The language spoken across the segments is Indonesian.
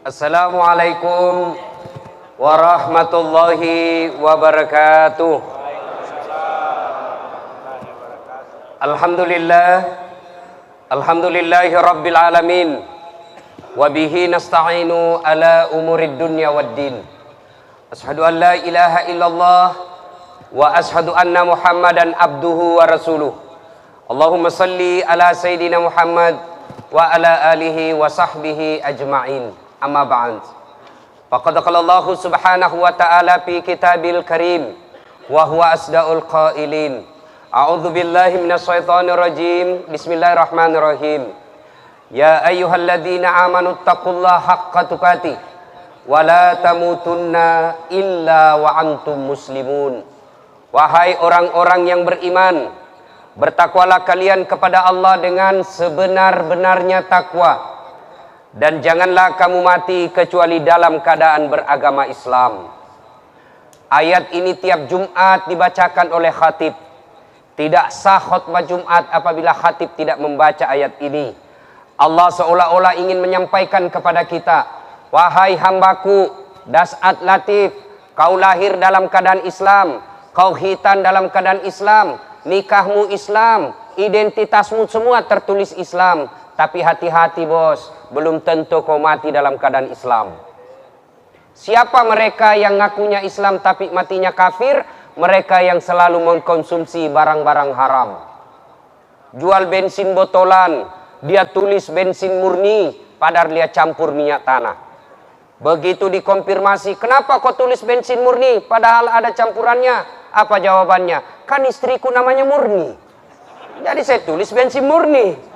Assalamualaikum warahmatullahi wabarakatuh. Alhamdulillahi rabbil alamin. Wabihi nasta'inu ala umurid dunya waddin. Ashhadu an la ilaha illallah wa ashhadu anna Muhammadan abduhu wa rasuluh. Allahumma salli ala Sayyidina Muhammad wa ala alihi wa sahbihi ajma'in. Amma ba'd. Faqad qala Allah subhanahu wa ta'ala fi kitabil karim wa huwa asdaqul qailin. A'udzu billahi minash shaitonir rajim. Bismillahirrahmanirrahim. Ya ayyuhalladzina amanu taqullaha haqqa tuqatih wa la tamutunna illa wa antum muslimun. Wahai orang-orang yang beriman, bertakwalah kalian kepada Allah dengan sebenar-benarnya takwa, dan janganlah kamu mati kecuali dalam keadaan beragama Islam. Ayat ini tiap Jumat dibacakan oleh khatib. Tidak sah khutbah Jumat apabila khatib tidak membaca ayat ini. Allah seolah-olah ingin menyampaikan kepada kita, wahai hambaku, das'at latif, kau lahir dalam keadaan Islam, kau khitan dalam keadaan Islam, nikahmu Islam, identitasmu semua tertulis Islam. Tapi hati-hati bos, belum tentu kau mati dalam keadaan Islam. Siapa mereka yang ngakunya Islam tapi matinya kafir? Mereka yang selalu mengkonsumsi barang-barang haram. Jual bensin botolan, dia tulis bensin murni, padahal dia campur minyak tanah. Begitu dikonfirmasi, kenapa kau tulis bensin murni padahal ada campurannya? Apa jawabannya? Kan istriku namanya Murni, jadi saya tulis bensin murni.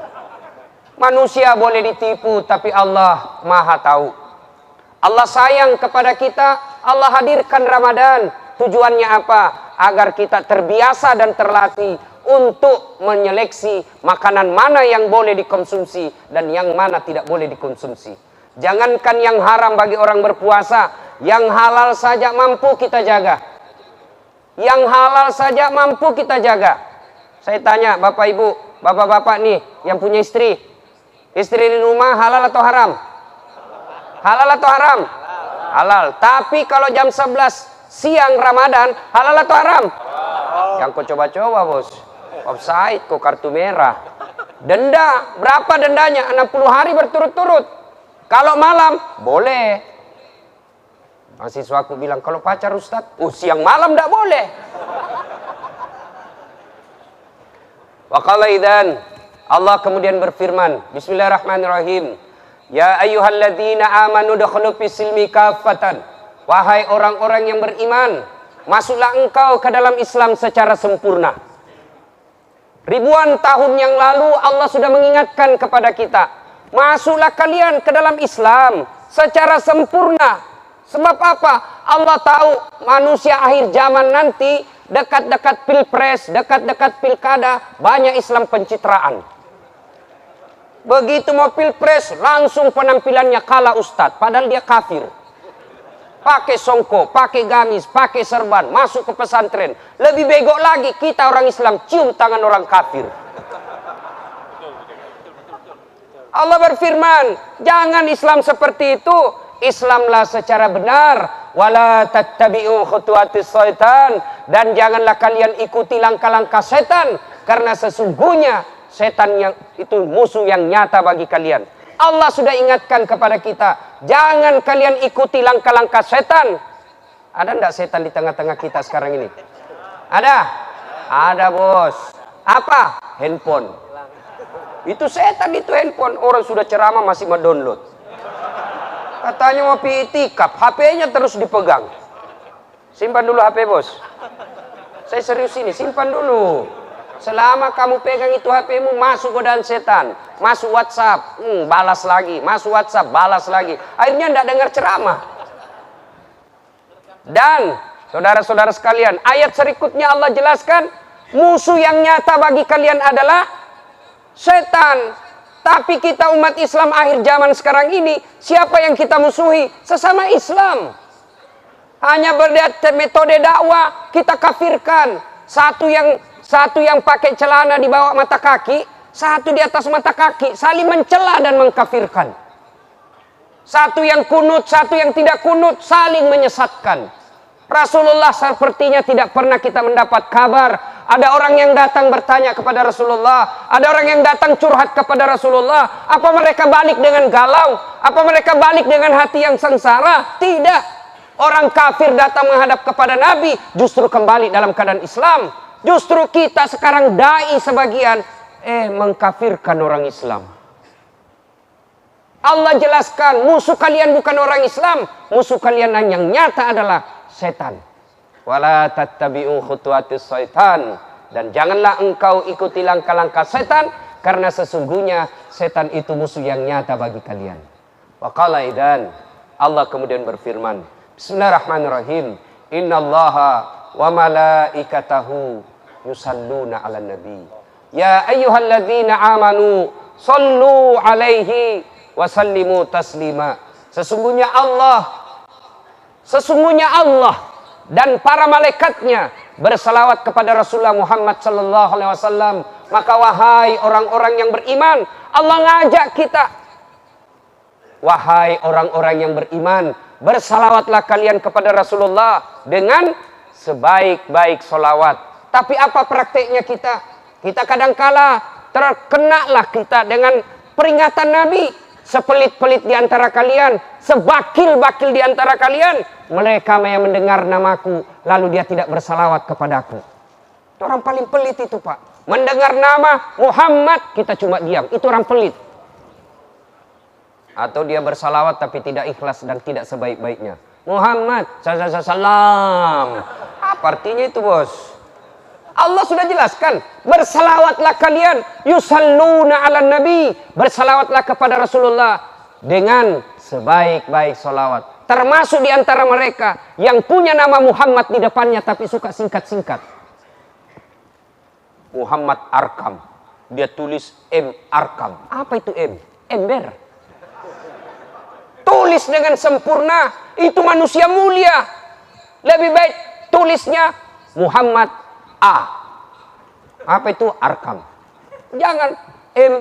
Manusia boleh ditipu, tapi Allah Maha tahu. Allah sayang kepada kita. Allah hadirkan Ramadan. Tujuannya apa? Agar kita terbiasa dan terlatih untuk menyeleksi makanan mana yang boleh dikonsumsi dan yang mana tidak boleh dikonsumsi. Jangankan yang haram bagi orang berpuasa, yang halal saja mampu kita jaga. Yang halal saja mampu kita jaga. Saya tanya Bapak Ibu, Bapak-bapak nih yang punya istri. Istri di rumah halal atau haram? Halal atau haram? Halal. Tapi kalau jam 11 siang Ramadan, halal atau haram? Yang kau coba-coba bos. Offside, kau kartu merah. Denda, berapa dendanya? 60 hari berturut-turut. Kalau malam, boleh. Mahasiswaku bilang, kalau pacar Ustaz, siang malam tidak boleh. Wa qala idzan, Allah kemudian berfirman, bismillahirrahmanirrahim. Ya ayyuhalladzina amanu dakhulu fis-silmi kaffatan. Wahai orang-orang yang beriman, masuklah engkau ke dalam Islam secara sempurna. Ribuan tahun yang lalu Allah sudah mengingatkan kepada kita, masuklah kalian ke dalam Islam secara sempurna. Sebab apa? Allah tahu manusia akhir zaman nanti, dekat-dekat pilpres, dekat-dekat pilkada, banyak Islam pencitraan. Begitu mau pilpres, langsung penampilannya kalah ustadz, padahal dia kafir. Pakai songkok, pakai gamis, pakai serban, masuk ke pesantren. Lebih bego lagi kita orang Islam cium tangan orang kafir. Allah berfirman, jangan Islam seperti itu. Islamlah secara benar. Wala tattabi'u khutuwatis syaitan, dan janganlah kalian ikuti langkah-langkah setan, karena sesungguhnya setan yang itu musuh yang nyata bagi kalian. Allah sudah ingatkan kepada kita, jangan kalian ikuti langkah-langkah setan. Ada enggak setan di tengah-tengah kita sekarang ini? Ada? Ada bos. Apa? Handphone. Itu setan, itu handphone. Orang sudah ceramah masih mendownload. Katanya mau pi'itikaf, HP-nya terus dipegang. Simpan dulu HP bos. Saya serius ini, simpan dulu. Selama kamu pegang itu HP-mu, masuk godaan setan. Masuk WhatsApp, balas lagi. Masuk WhatsApp, balas lagi. Akhirnya tidak dengar ceramah. Dan saudara-saudara sekalian, ayat berikutnya Allah jelaskan, musuh yang nyata bagi kalian adalah setan. Tapi kita umat Islam akhir zaman sekarang ini, siapa yang kita musuhi? Sesama Islam. Hanya berdasarkan metode dakwah kita kafirkan. Satu yang pakai celana di bawah mata kaki, satu di atas mata kaki, saling mencela dan mengkafirkan. Satu yang kunut, satu yang tidak kunut, saling menyesatkan. Rasulullah sepertinya tidak pernah kita mendapat kabar. Ada orang yang datang bertanya kepada Rasulullah. Ada orang yang datang curhat kepada Rasulullah. Apa mereka balik dengan galau? Apa mereka balik dengan hati yang sengsara? Tidak. Orang kafir datang menghadap kepada Nabi, justru kembali dalam keadaan Islam. Justru kita sekarang dai sebagian mengkafirkan orang Islam. Allah jelaskan, musuh kalian bukan orang Islam, musuh kalian yang nyata adalah setan. Wala tattabi'u khutuwatis syaitan, dan janganlah engkau ikuti langkah-langkah setan, karena sesungguhnya setan itu musuh yang nyata bagi kalian. Wa qala idan, Allah kemudian berfirman, Bismillahirrahmanirrahim, innallaha wa malaikatahu yusalluna 'alan nabi. Ya ayyuhalladzina amanu sallu 'alaihi wa sallimu taslima. Sesungguhnya Allah dan para malaikatnya bersalawat kepada Rasulullah Muhammad sallallahu alaihi wasallam. Maka wahai orang-orang yang beriman, Allah ngajak kita, wahai orang-orang yang beriman, bersalawatlah kalian kepada Rasulullah dengan sebaik-baik solawat. Tapi apa prakteknya kita? Kita kadangkala terkenalah kita dengan peringatan Nabi. Sepelit-pelit di antara kalian, sebakil-bakil di antara kalian, mereka yang mendengar namaku, lalu dia tidak bersalawat kepadaku. Itu orang paling pelit itu, Pak. Mendengar nama Muhammad, kita cuma diam. Itu orang pelit. Atau dia bersalawat tapi tidak ikhlas dan tidak sebaik-baiknya. Muhammad, salam. Apa artinya itu, bos? Allah sudah jelaskan, bersalawatlah kalian, yusalluna 'alan nabi, bersalawatlah kepada Rasulullah dengan sebaik-baik salawat. Termasuk di antara mereka yang punya nama Muhammad di depannya tapi suka singkat-singkat. Muhammad Arkam, dia tulis M Arkam. Apa itu M? Ember. Tulis dengan sempurna, itu manusia mulia. Lebih baik tulisnya Muhammad A. Apa itu? Arkam. Jangan M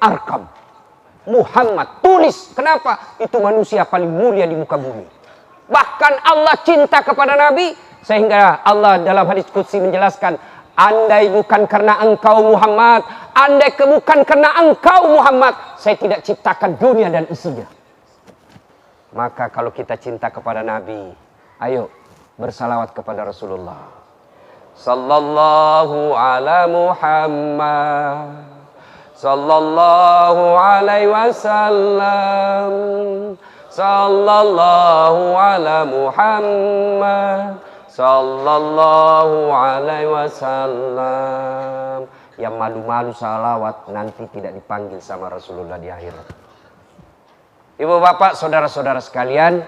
Arkam. Muhammad, tulis. Kenapa? Itu manusia paling mulia di muka bumi. Bahkan Allah cinta kepada Nabi, sehingga Allah dalam hadis qudsi menjelaskan, andai bukan karena engkau Muhammad, andai bukan karena engkau Muhammad, saya tidak ciptakan dunia dan isinya. Maka kalau kita cinta kepada Nabi, ayo bersalawat kepada Rasulullah. Sallallahu ala Muhammad, sallallahu alaihi wasallam, sallallahu ala Muhammad, sallallahu alaihi wasallam. Yang malu-malu salawat nanti tidak dipanggil sama Rasulullah di akhirat. Ibu bapak, saudara-saudara sekalian,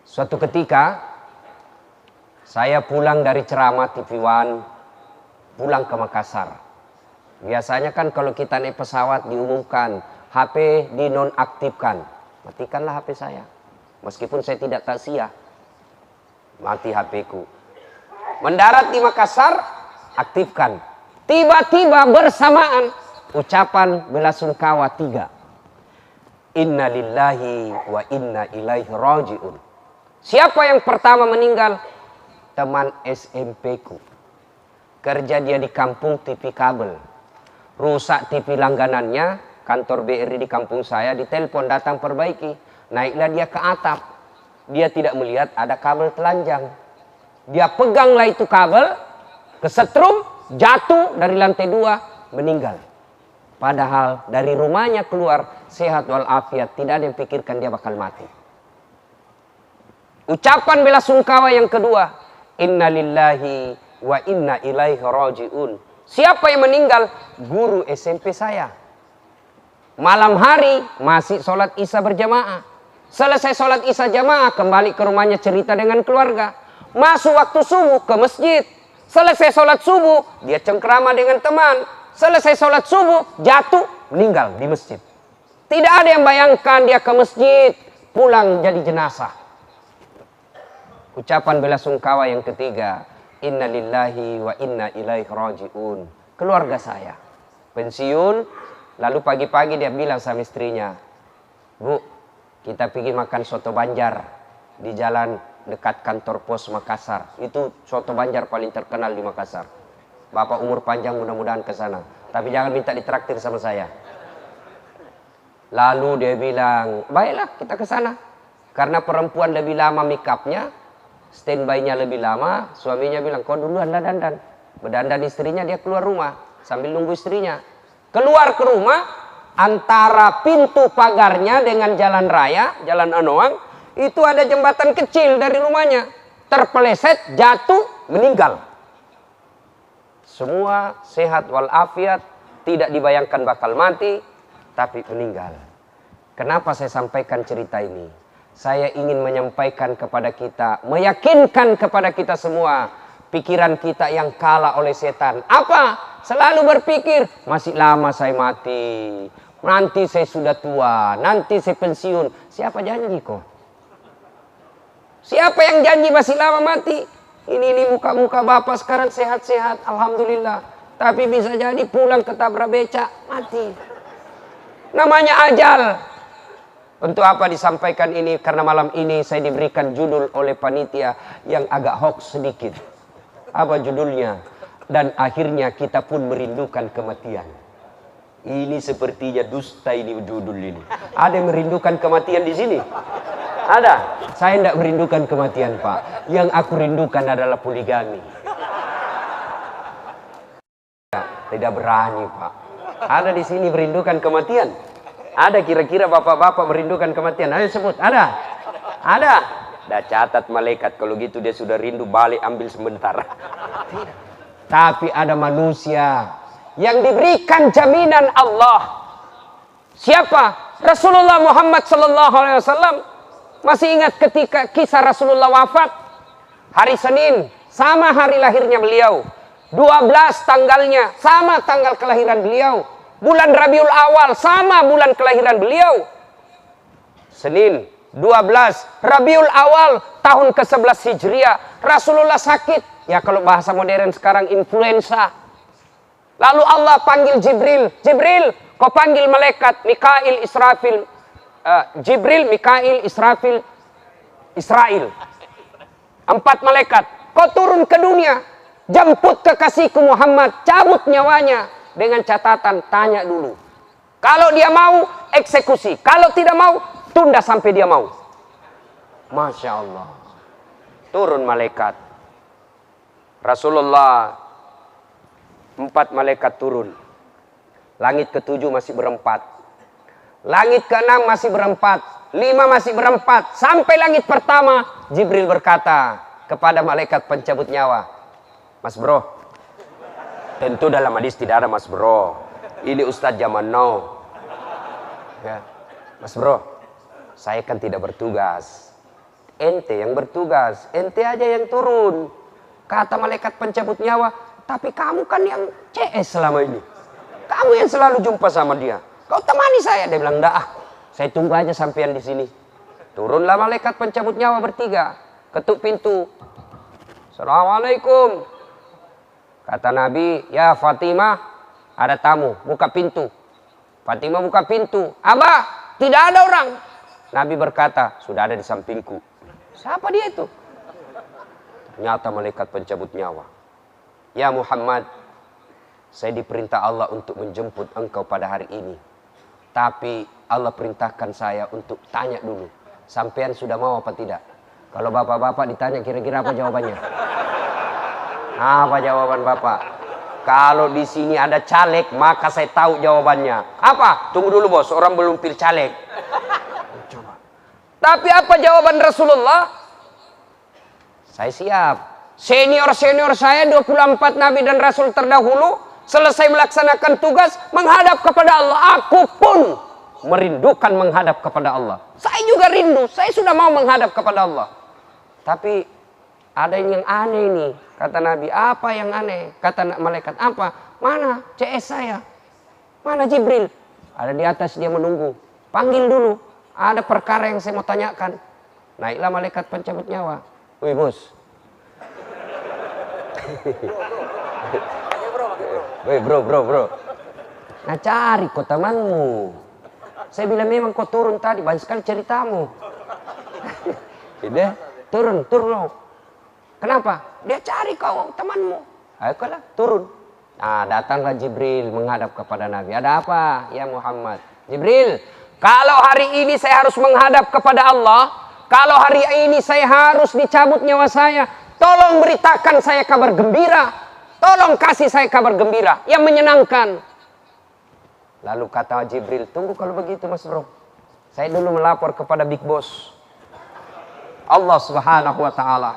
suatu ketika saya pulang dari ceramah TV One, pulang ke Makassar. Biasanya kan kalau kita naik pesawat diumumkan, HP dinonaktifkan. Matikanlah HP saya. Meskipun saya tidak taksiyah, mati HP ku. Mendarat di Makassar, aktifkan. Tiba-tiba bersamaan ucapan belasungkawa 3. Inna lillahi wa inna ilaihi raji'un. Siapa yang pertama meninggal? Teman SMP ku. Kerja dia di kampung TV kabel. Rusak TV langganannya, kantor BRI di kampung saya, ditelepon datang perbaiki. Naiklah dia ke atap. Dia tidak melihat ada kabel telanjang. Dia peganglah itu kabel, kesetrum, jatuh dari lantai 2, meninggal. Padahal dari rumahnya keluar sehat walafiat, tidak ada yang pikirkan dia bakal mati. Ucapan belasungkawa yang kedua, inna lillahi wa inna ilaihi raji'un. Siapa yang meninggal? Guru SMP saya. Malam hari masih sholat isya berjamaah. Selesai sholat isya jamaah, kembali ke rumahnya cerita dengan keluarga. Masuk waktu subuh ke masjid. Selesai sholat subuh, dia cengkrama dengan teman. Selesai sholat subuh, jatuh, meninggal di masjid. Tidak ada yang bayangkan dia ke masjid, pulang jadi jenazah. Ucapan belasungkawa yang ketiga, inna lillahi wa inna ilaihi raji'un. Keluarga saya pensiun, lalu pagi-pagi dia bilang sama istrinya, Bu, kita pergi makan soto Banjar di jalan dekat kantor pos Makassar. Itu soto Banjar paling terkenal di Makassar. Bapak umur panjang, mudah-mudahan ke sana. Tapi jangan minta ditraktir sama saya. Lalu dia bilang, baiklah kita ke sana. Karena perempuan lebih lama make upnya, standby-nya lebih lama, suaminya bilang, kau duluan lah dandan. Berdandan istrinya, dia keluar rumah sambil nunggu istrinya. Keluar ke rumah, antara pintu pagarnya dengan jalan raya, jalan Anoang, itu ada jembatan kecil dari rumahnya. Terpeleset, jatuh, meninggal. Semua sehat walafiat, tidak dibayangkan bakal mati, tapi meninggal. Kenapa saya sampaikan cerita ini? Saya ingin menyampaikan kepada kita, meyakinkan kepada kita semua, pikiran kita yang kalah oleh setan. Apa? Selalu berpikir, masih lama saya mati. Nanti saya sudah tua, nanti saya pensiun. Siapa janji kok? Siapa yang janji masih lama mati? Ini muka-muka bapak sekarang sehat-sehat, alhamdulillah. Tapi bisa jadi pulang ketabrak becak, mati. Namanya ajal. Untuk apa disampaikan ini? Karena malam ini saya diberikan judul oleh panitia yang agak hoax sedikit. Apa judulnya? Dan akhirnya kita pun merindukan kematian. Ini sepertinya dusta ini judul ini. Ada yang merindukan kematian di sini? Ada? Saya tidak merindukan kematian, Pak. Yang aku rindukan adalah poligami. Tidak berani, Pak. Ada di sini merindukan kematian? Ada kira-kira bapak-bapak merindukan kematian? Ayo sebut, ada? Ada? Dah catat malaikat, kalau gitu dia sudah rindu, balik ambil sebentar. Tapi ada manusia yang diberikan jaminan Allah. Siapa? Rasulullah Muhammad SAW. Masih ingat ketika kisah Rasulullah wafat? Hari Senin, sama hari lahirnya beliau. 12 tanggalnya, sama tanggal kelahiran beliau. Bulan Rabiul Awal, sama bulan kelahiran beliau. Senin, 12 Rabiul Awal, tahun ke-11 Hijriah. Rasulullah sakit. Ya kalau bahasa modern sekarang influenza. Lalu Allah panggil Jibril. Jibril, kau panggil malaikat Mikail, Israfil. Jibril, Mikail, Israfil, Israel. 4 malaikat. Kau turun ke dunia. Jemput kekasihku Muhammad. Cabut nyawanya. Dengan catatan, tanya dulu. Kalau dia mau, eksekusi. Kalau tidak mau, tunda sampai dia mau. Masya Allah. Turun malaikat. Rasulullah, 4 malaikat turun. Langit ke-7 masih berempat. Langit ke-6 masih berempat. 5 masih berempat. Sampai langit pertama, Jibril berkata kepada malaikat pencabut nyawa. Mas bro, tentu dalam hadis tidak ada mas bro. Ini Ustadz zaman now. Ya. Mas bro, saya kan tidak bertugas. Ente yang bertugas. Ente aja yang turun. Kata malaikat pencabut nyawa. Tapi kamu kan yang CS selama ini. Kamu yang selalu jumpa sama dia. Kau temani saya. Dia bilang, enggak ah. Saya tunggu aja sampean di sini. Turunlah malaikat pencabut nyawa bertiga. Ketuk pintu. Assalamualaikum. Kata Nabi, ya Fatimah, ada tamu, buka pintu. Fatimah buka pintu. Abah, tidak ada orang. Nabi berkata, sudah ada di sampingku. Siapa dia itu? Ternyata malaikat pencabut nyawa. Ya Muhammad, saya diperintah Allah untuk menjemput engkau pada hari ini. Tapi Allah perintahkan saya untuk tanya dulu. Sampean sudah mau apa tidak? Kalau bapak-bapak ditanya kira-kira apa jawabannya? Apa jawaban Bapak? Kalau di sini ada caleg, maka saya tahu jawabannya. Apa? Tunggu dulu bos, orang belum pilih caleg. Coba. Tapi apa jawaban Rasulullah? Saya siap. Senior-senior saya 24 Nabi dan Rasul terdahulu selesai melaksanakan tugas menghadap kepada Allah. Aku pun merindukan menghadap kepada Allah. Saya juga rindu, saya sudah mau menghadap kepada Allah. Tapi ada yang aneh nih, kata Nabi. Apa yang aneh? Kata malaikat, apa? Mana CS saya? Mana Jibril? Ada di atas, dia menunggu. Panggil dulu, ada perkara yang saya mau tanyakan. Naiklah malaikat pencabut nyawa. Wih bos. Wih bro. Nah cari kok temanmu. Saya bilang, memang kau turun tadi, banyak sekali ceritamu. Dia turun. Kenapa? Dia cari kau, temanmu. Ayolah, turun. Nah, datanglah Jibril menghadap kepada Nabi. Ada apa, ya Muhammad? Jibril, kalau hari ini saya harus menghadap kepada Allah, kalau hari ini saya harus dicabut nyawa saya, tolong beritakan saya kabar gembira. Tolong kasih saya kabar gembira yang menyenangkan. Lalu kata Jibril, tunggu kalau begitu Mas Bro. Saya dulu melapor kepada Big Boss Allah Subhanahu wa ta'ala.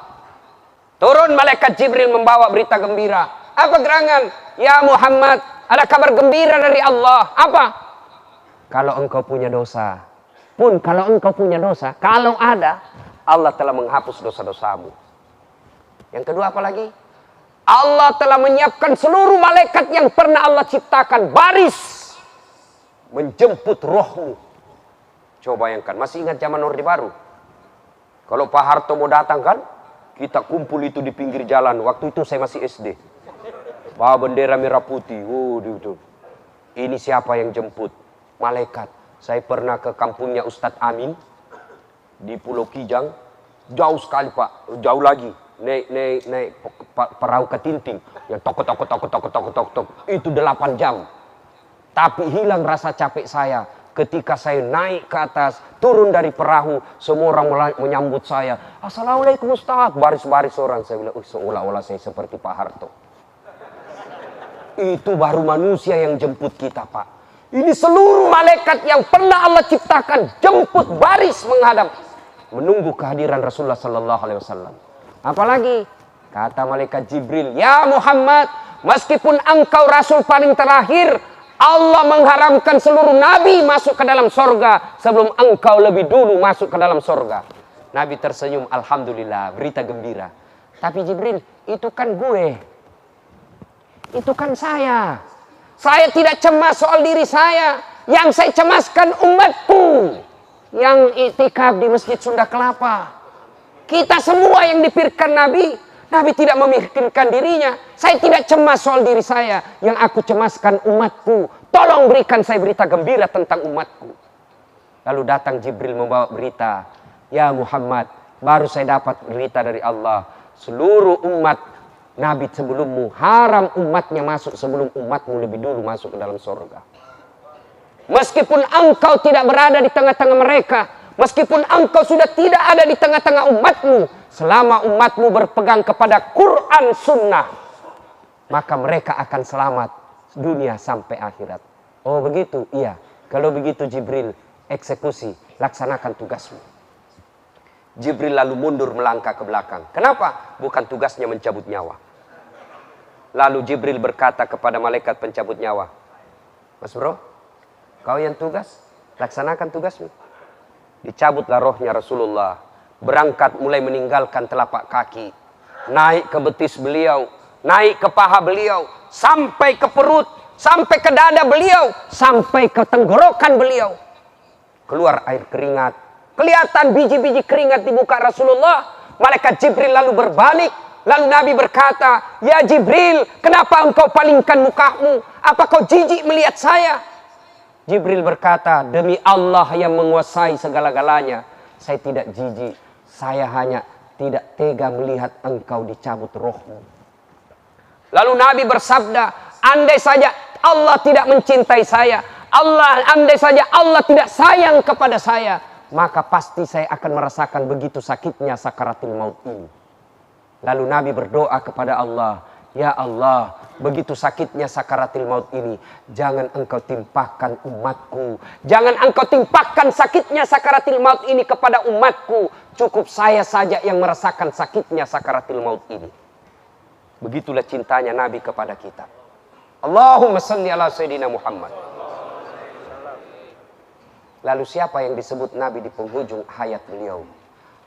Turun malaikat Jibril membawa berita gembira. Apa gerangan? Ya Muhammad, ada kabar gembira dari Allah. Apa? Kalau engkau punya dosa, kalau ada, Allah telah menghapus dosa-dosamu. Yang kedua apa lagi? Allah telah menyiapkan seluruh malaikat yang pernah Allah ciptakan baris menjemput rohmu. Coba bayangkan, masih ingat zaman Orde Baru? Kalau Pak Harto mau datang kan, kita kumpul itu di pinggir jalan. Waktu itu saya masih SD. Bawa bendera merah putih. Ini siapa yang jemput? Malaikat. Saya pernah ke kampungnya Ustadz Amin di Pulau Kijang. Jauh sekali Pak, jauh lagi. Naik perahu ketinting yang tok. Itu 8 jam. Tapi hilang rasa capek saya ketika saya naik ke atas, turun dari perahu, semua orang menyambut saya. Assalamualaikum Ustaz. Baris-baris orang. Saya bilang, seolah-olah saya seperti Pak Harto. Itu baru manusia yang jemput kita, Pak. Ini seluruh malaikat yang pernah Allah ciptakan jemput baris menghadap, menunggu kehadiran Rasulullah sallallahu alaihi wasallam. Apalagi kata malaikat Jibril, ya Muhammad, meskipun engkau rasul paling terakhir, Allah mengharamkan seluruh nabi masuk ke dalam sorga sebelum engkau lebih dulu masuk ke dalam sorga. Nabi tersenyum, alhamdulillah, berita gembira. Tapi Jibril, itu kan gue, itu kan saya. Saya tidak cemas soal diri saya. Yang saya cemaskan umatku yang iktikaf di Masjid Sunda Kelapa. Kita semua yang dipikirkan Nabi, Nabi tidak memikirkan dirinya. Saya tidak cemas soal diri saya. Yang aku cemaskan umatku. Tolong berikan saya berita gembira tentang umatku. Lalu datang Jibril membawa berita. Ya Muhammad, baru saya dapat berita dari Allah. Seluruh umat Nabi sebelummu, haram umatnya masuk sebelum umatmu lebih dulu masuk ke dalam surga. Meskipun engkau tidak berada di tengah-tengah mereka, meskipun engkau sudah tidak ada di tengah-tengah umatmu, selama umatmu berpegang kepada Quran Sunnah, maka mereka akan selamat dunia sampai akhirat. Oh begitu? Iya. Kalau begitu Jibril, eksekusi, laksanakan tugasmu. Jibril lalu mundur melangkah ke belakang. Kenapa? Bukan tugasnya mencabut nyawa. Lalu Jibril berkata kepada malaikat pencabut nyawa, Mas Bro, kau yang tugas, laksanakan tugasmu. Dicabutlah rohnya Rasulullah. Berangkat mulai meninggalkan telapak kaki, naik ke betis beliau, naik ke paha beliau, sampai ke perut, sampai ke dada beliau, sampai ke tenggorokan beliau. Keluar air keringat. Kelihatan biji-biji keringat di muka Rasulullah. Malaikat Jibril lalu berbalik. Lalu Nabi berkata, ya Jibril, kenapa engkau palingkan mukamu? Apa kau jijik melihat saya? Jibril berkata, demi Allah yang menguasai segala-galanya, saya tidak jijik. Saya hanya tidak tega melihat engkau dicabut rohmu. Lalu Nabi bersabda, andai saja Allah tidak mencintai saya, andai saja Allah tidak sayang kepada saya, maka pasti saya akan merasakan begitu sakitnya sakaratul maut ini. Lalu Nabi berdoa kepada Allah, ya Allah, begitu sakitnya sakaratul maut ini, jangan engkau timpakan umatku. Jangan engkau timpakan sakitnya sakaratul maut ini kepada umatku. Cukup saya saja yang merasakan sakitnya sakaratul maut ini. Begitulah cintanya Nabi kepada kita. Allahumma salli ala Sayyidina Muhammad. Lalu siapa yang disebut Nabi di penghujung hayat beliau?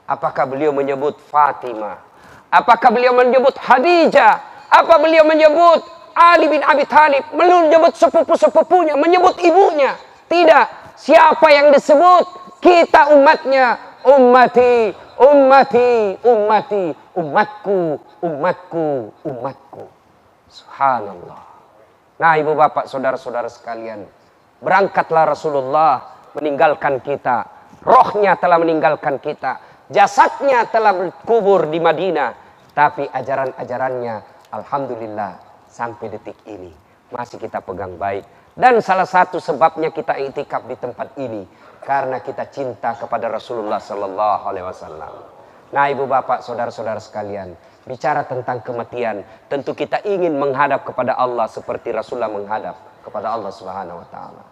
Apakah beliau menyebut Fatimah? Apakah beliau menyebut Khadijah? Apa beliau menyebut Ali bin Abi Thalib? Menyebut sepupu-sepupunya, menyebut ibunya? Tidak. Siapa yang disebut? Kita umatnya. Ummati, ummati, ummati. Umatku, umatku, umatku. Subhanallah. Nah ibu bapak saudara-saudara sekalian, berangkatlah Rasulullah meninggalkan kita, rohnya telah meninggalkan kita, jasadnya telah berkubur di Madinah, tapi ajaran-ajarannya alhamdulillah sampai detik ini masih kita pegang baik. Dan salah satu sebabnya kita iktikaf di tempat ini karena kita cinta kepada Rasulullah sallallahu alaihi wasallam. Nah, ibu bapak, saudara-saudara sekalian, bicara tentang kematian, tentu kita ingin menghadap kepada Allah seperti Rasulullah menghadap kepada Allah Subhanahu wa taala.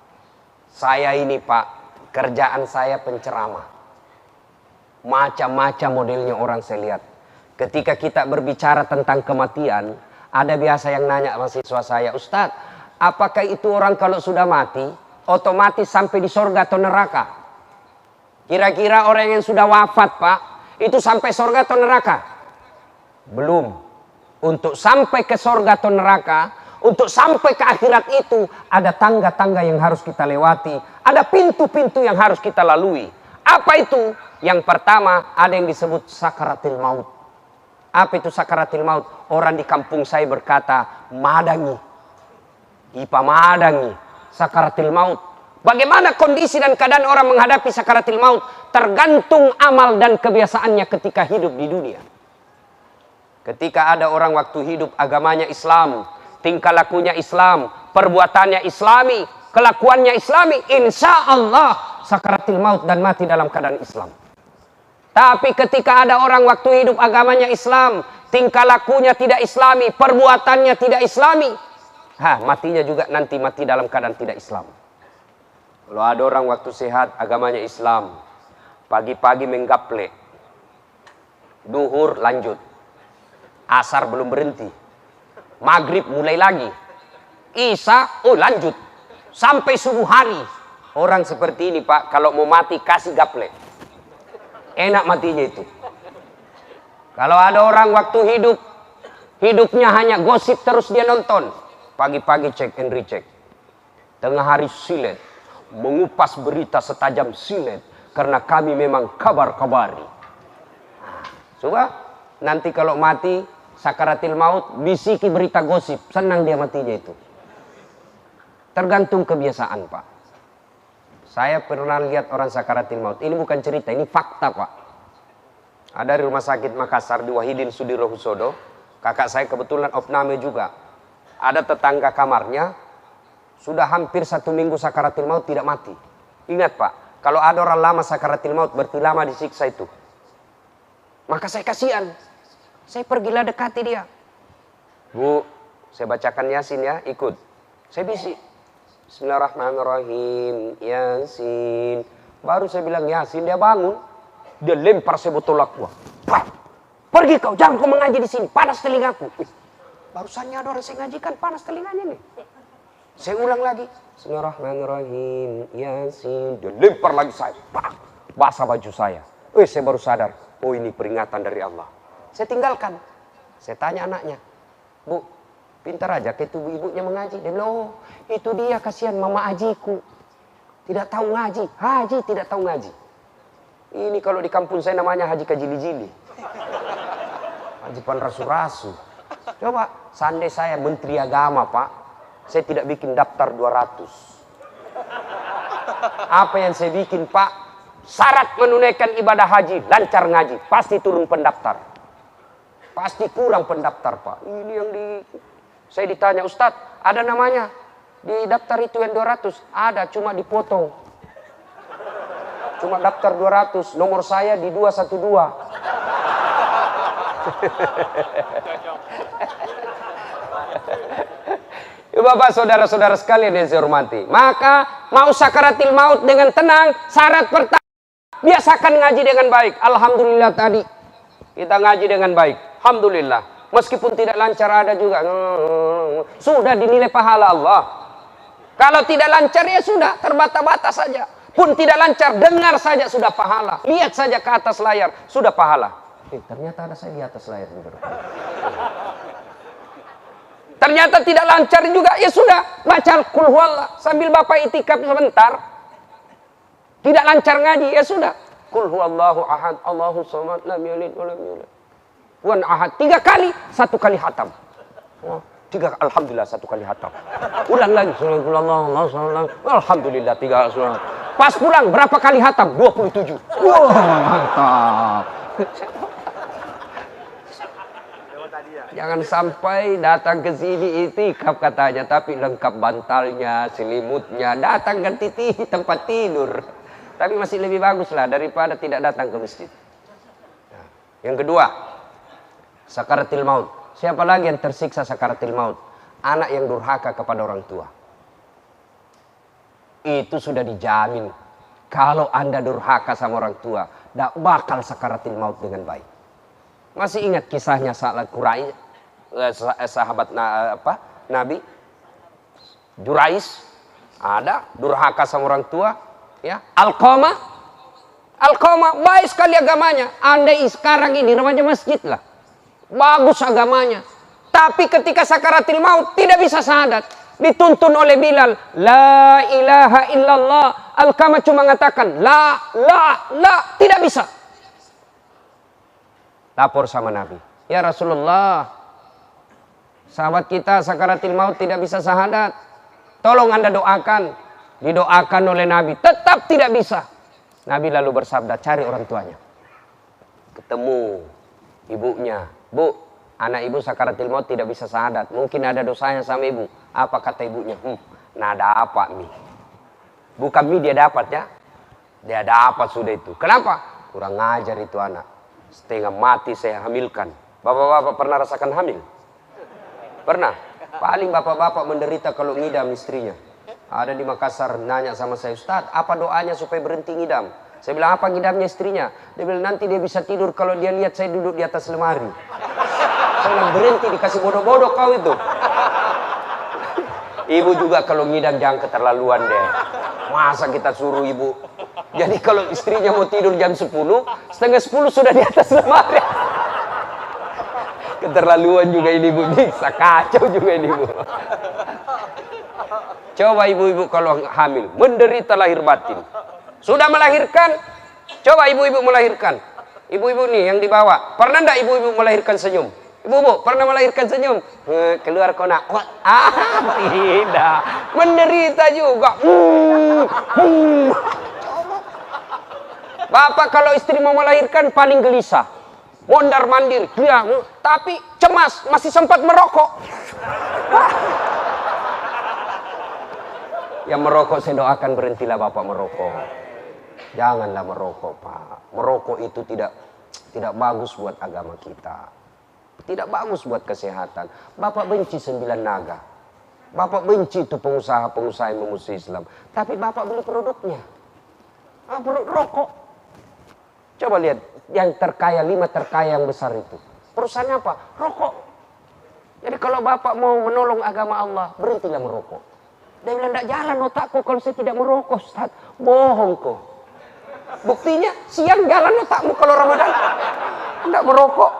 Saya ini, Pak, kerjaan saya penceramah. Macam-macam modelnya orang saya lihat. Ketika kita berbicara tentang kematian, ada biasa yang nanya mahasiswa saya, "Ustadz, apakah itu orang kalau sudah mati otomatis sampai di surga atau neraka?" Kira-kira orang yang sudah wafat, Pak, itu sampai surga atau neraka? Belum. Untuk sampai ke surga atau neraka, untuk sampai ke akhirat itu ada tangga-tangga yang harus kita lewati, ada pintu-pintu yang harus kita lalui. Apa itu? Yang pertama ada yang disebut sakaratil maut. Apa itu sakaratil maut? Orang di kampung saya berkata, madangi. Ipa madangi. Sakaratil maut. Bagaimana kondisi dan keadaan orang menghadapi sakaratil maut? Tergantung amal dan kebiasaannya ketika hidup di dunia. Ketika ada orang waktu hidup agamanya Islam, tingkah lakunya Islam, perbuatannya Islami, kelakuannya Islami, insya Allah sakaratil maut dan mati dalam keadaan Islam. Tapi ketika ada orang waktu hidup agamanya Islam, tingkah lakunya tidak Islami, perbuatannya tidak Islami, matinya juga nanti mati dalam keadaan tidak Islam. Kalau ada orang waktu sehat agamanya Islam, pagi-pagi menggaplek, duhur lanjut, asar belum berhenti, maghrib mulai lagi, isya lanjut, sampai subuh hari. Orang seperti ini, Pak, kalau mau mati kasih gaplek, enak matinya itu. Kalau ada orang waktu hidup, hidupnya hanya gosip terus dia nonton, pagi-pagi cek and recheck, tengah hari silet, mengupas berita setajam silet, karena kami memang kabar-kabari. Coba nanti kalau mati sakaratil maut bisiki berita gosip, senang dia matinya itu. Tergantung kebiasaan, Pak. Saya pernah lihat orang sakaratil maut. Ini bukan cerita, ini fakta, Pak. Ada di rumah sakit Makassar di Wahidin Sudirohusodo. Kakak saya kebetulan opname juga. Ada tetangga kamarnya sudah hampir 1 minggu sakaratil maut tidak mati. Ingat, Pak, kalau ada orang lama sakaratil maut berarti lama disiksa itu. Maka saya kasihan. Saya pergilah dekati dia. Bu, saya bacakan Yasin ya, ikut. Saya bisik. Bismillahirrahmanirrahim, Yasin. Baru saya bilang Yasin, dia bangun. Dia lempar sebotol aqua. Pergi kau, jangan kau mengaji di sini, panas telingaku. Barusannya ada orang saya ngajikan, panas telinganya nih. Saya ulang lagi. Bismillahirrahmanirrahim, Yasin. Dia lempar lagi saya. Basah baju saya. Saya baru sadar. Oh, ini peringatan dari Allah. Saya tinggalkan. Saya tanya anaknya, Bu, pintar aja ke ibu-ibunya mengaji. Dia bilang, oh itu dia, kasihan mama ajiku. Tidak tahu ngaji. Haji tidak tahu ngaji. Ini kalau di kampung saya namanya haji kajili-jili. Haji panrasu-rasu. Coba, seandainya saya menteri agama, Pak, saya tidak bikin daftar 200. Apa yang saya bikin, Pak? Syarat menunaikan ibadah haji, lancar ngaji, pasti turun pendaftar. Pasti kurang pendaftar, Pak. Ini yang saya ditanya, Ustadz, ada namanya di daftar itu yang 200? Ada, cuma dipotong. Cuma daftar 200, nomor saya di 212. Bapak, saudara-saudara sekalian yang saya hormati, maka mau sakaratil maut dengan tenang, syarat pertama biasakan ngaji dengan baik. Alhamdulillah tadi kita ngaji dengan baik, alhamdulillah. Meskipun tidak lancar ada juga sudah dinilai pahala Allah. Kalau tidak lancar ya sudah terbata-bata saja. Pun tidak lancar, dengar saja sudah pahala. Lihat saja ke atas layar sudah pahala. Ternyata ada saya di atas layar juga. Ternyata tidak lancar juga, ya sudah, baca Qul Huwallah sambil Bapak itikaf sebentar. Tidak lancar ngaji, ya sudah. Qul Huwallahu ahad, Allahu samad, lam yalid wa lam yulad. Wan ahad, 3 kali, 1 kali hatam. Oh, 3, alhamdulillah 1 kali hatam. Ulang lagi, alhamdulillah 3 kali. Pas pulang berapa kali hatam? 27. Wah, mantap. Jangan sampai datang ke sini itikaf katanya, tapi lengkap bantalnya, selimutnya, datang ganti tempat tidur. Tapi masih lebih bagus lah daripada tidak datang ke masjid. Nah, yang kedua, sakaratil maut. Siapa lagi yang tersiksa sakaratil maut? Anak yang durhaka kepada orang tua. Itu sudah dijamin. Kalau Anda durhaka sama orang tua, tidak bakal sakaratil maut dengan baik. Masih ingat kisahnya saat Quraisy, sahabat Nabi Jurais, ada durhaka sama orang tua, ya. Alqamah baik sekali agamanya. Andai sekarang ini remaja masjid lah, bagus agamanya. Tapi ketika sakaratil maut tidak bisa syahadat, dituntun oleh Bilal, la ilaha illallah. Alqamah cuma mengatakan la, tidak bisa. Lapor sama Nabi, ya Rasulullah, sahabat kita sakaratil maut tidak bisa syahadat, tolong Anda doakan. Didoakan oleh Nabi, tetap tidak bisa. Nabi lalu bersabda, cari orang tuanya. Ketemu ibunya, Bu, anak ibu sakaratil maut tidak bisa syahadat, mungkin ada dosanya sama ibu. Apa kata ibunya? Nah dapat Mi. Bukan Mi dia dapat ya, dia dapat sudah itu. Kenapa? Kurang ngajar itu anak. Setengah mati saya hamilkan. Bapak-bapak pernah rasakan hamil? Pernah? Paling bapak-bapak menderita kalau ngidam istrinya. Ada di Makassar nanya sama saya, Ustadz, apa doanya supaya berhenti ngidam? Saya bilang, apa ngidamnya istrinya? Dia bilang, nanti dia bisa tidur kalau dia lihat saya duduk di atas lemari. Saya bilang, berhenti, dikasih bodoh-bodoh kau itu. Ibu juga kalau ngidam jangan keterlaluan deh. Masa kita suruh ibu? Jadi kalau istrinya mau tidur jam 10, setengah 10 sudah di atas lemari. Keterlaluan juga ini Bu, bisa kacau juga ini Bu. Coba ibu-ibu kalau hamil, menderita lahir batin. Sudah melahirkan, coba ibu-ibu melahirkan. Ibu-ibu nih yang dibawa, pernah enggak ibu-ibu melahirkan senyum? Ibu-ibu pernah melahirkan senyum? Keluar kona. Tidak. Menderita juga. Bapak kalau istri mau melahirkan paling gelisah. Mondar-mandir, dia, tapi cemas, masih sempat merokok. Yang merokok saya doakan berhentilah Bapak merokok. Janganlah merokok Pak. Merokok itu tidak bagus buat agama kita. Tidak bagus buat kesehatan. Bapak benci 9 naga. Bapak benci itu pengusaha-pengusaha yang memusuhi Islam. Tapi Bapak beli produknya. Produk rokok. Coba lihat yang terkaya, 5 terkaya yang besar itu. Perusahaan apa? Rokok. Jadi kalau Bapak mau menolong agama Allah, berhentilah merokok. Dia bilang, tidak jalan otakku kalau saya tidak merokok, Ustaz. Bohong kok. Buktinya siang jalan otakmu kalau Ramadan. Tidak merokok.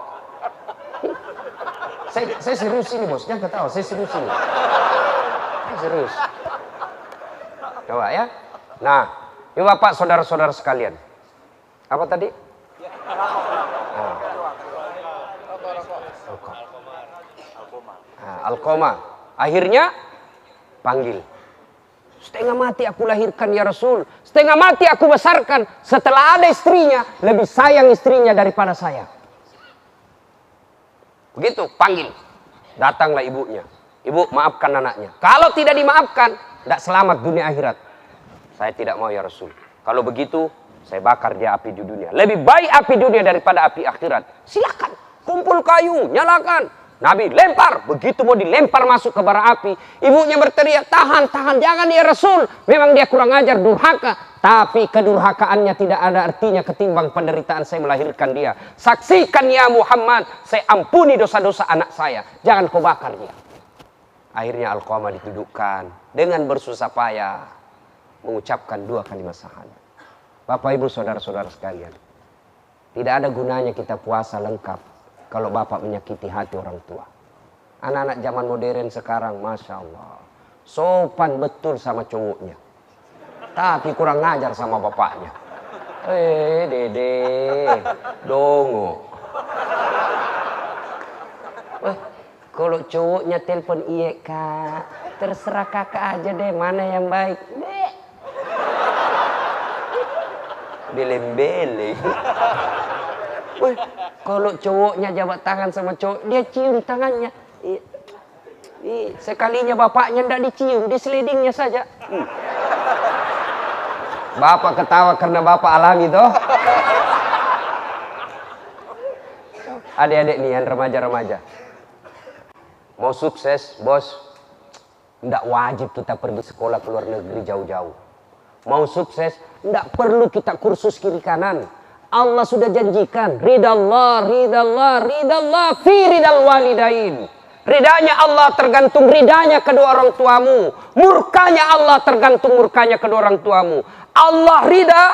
Saya serius ini bos, jangan ketawa, saya serius ini. Saya serius. Coba ya. Nah, ini Bapak saudara-saudara sekalian. Apa tadi? Alqamah. Akhirnya panggil. Setengah mati aku lahirkan ya Rasul. Setengah mati aku besarkan. Setelah ada istrinya, lebih sayang istrinya daripada saya. Begitu, panggil. Datanglah ibunya. Ibu, maafkan anaknya. Kalau tidak dimaafkan, tidak selamat dunia akhirat. Saya tidak mau ya Rasul. Kalau begitu, saya bakar dia api di dunia. Lebih baik api dunia daripada api akhirat. Silakan, kumpul kayu, nyalakan. Nabi lempar, begitu mau dilempar masuk ke bara api, ibunya berteriak, tahan, jangan ya Rasul. Memang dia kurang ajar, durhaka. Tapi kedurhakaannya tidak ada artinya ketimbang penderitaan saya melahirkan dia. Saksikan ya Muhammad, saya ampuni dosa-dosa anak saya. Jangan kau bakar dia. Akhirnya Alqamah didudukkan dengan bersusah payah mengucapkan 2 kalimat syahadat. Bapak ibu saudara-saudara sekalian, tidak ada gunanya kita puasa lengkap kalau Bapak menyakiti hati orang tua. Anak-anak zaman modern sekarang, Masya Allah, sopan betul sama cowoknya, tapi kurang ngajar sama bapaknya. Dede, dongo. Kalau cowoknya telepon, iya kak, terserah kakak aja deh, mana yang baik. Beleng-beleng. Wih, kalau cowoknya jabat tangan sama cowok, dia cium tangannya. Sekalinya bapaknya ndak dicium, di selidingnya saja. Bapak ketawa karena bapak alami toh. Adik-adik nih yang remaja-remaja, mau sukses bos, ndak wajib kita pergi sekolah ke luar negeri jauh-jauh. Mau sukses, ndak perlu kita kursus kiri kanan. Allah sudah janjikan, ridallah, ridallah, ridallah, fi ridal walidain. Ridanya Allah tergantung ridanya kedua orang tuamu. Murkanya Allah tergantung murkanya kedua orang tuamu. Allah ridha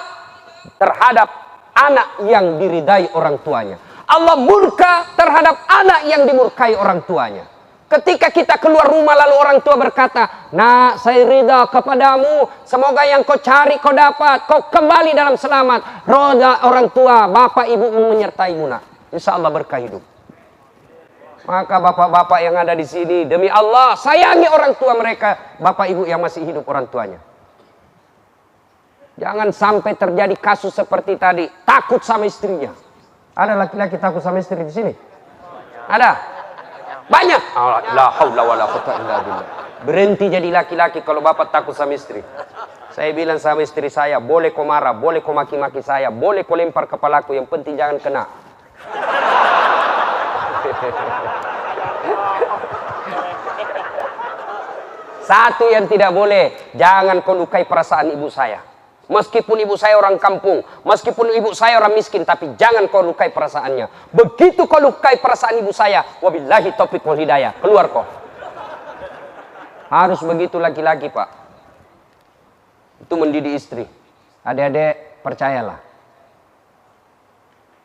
terhadap anak yang diridai orang tuanya. Allah murka terhadap anak yang dimurkai orang tuanya. Ketika kita keluar rumah lalu orang tua berkata, "Nak, saya ridha kepadamu. Semoga yang kau cari kau dapat. Kau kembali dalam selamat." Roda orang tua, bapak ibumu menyertaimu nak. Insya Allah berkah hidup. Maka bapak-bapak yang ada di sini, demi Allah sayangi orang tua mereka, bapak ibu yang masih hidup orang tuanya. Jangan sampai terjadi kasus seperti tadi, takut sama istrinya. Ada laki-laki takut sama istri di sini? Ada? Banyak. La haula wala quwwata illa billah. Berhenti jadi laki-laki kalau bapak takut sama istri. Saya bilang sama istri saya, boleh kau marah, boleh kau maki-maki saya, boleh kau lempar kepalaku, yang penting jangan kena. Satu yang tidak boleh, jangan kau lukai perasaan ibu saya. Meskipun ibu saya orang kampung, meskipun ibu saya orang miskin, tapi jangan kau lukai perasaannya. Begitu kau lukai perasaan ibu saya, wabillahi taufiq wal hidayah, keluar kau. Harus begitu laki-laki, Pak. Itu mendidik istri. Adik-adik, percayalah.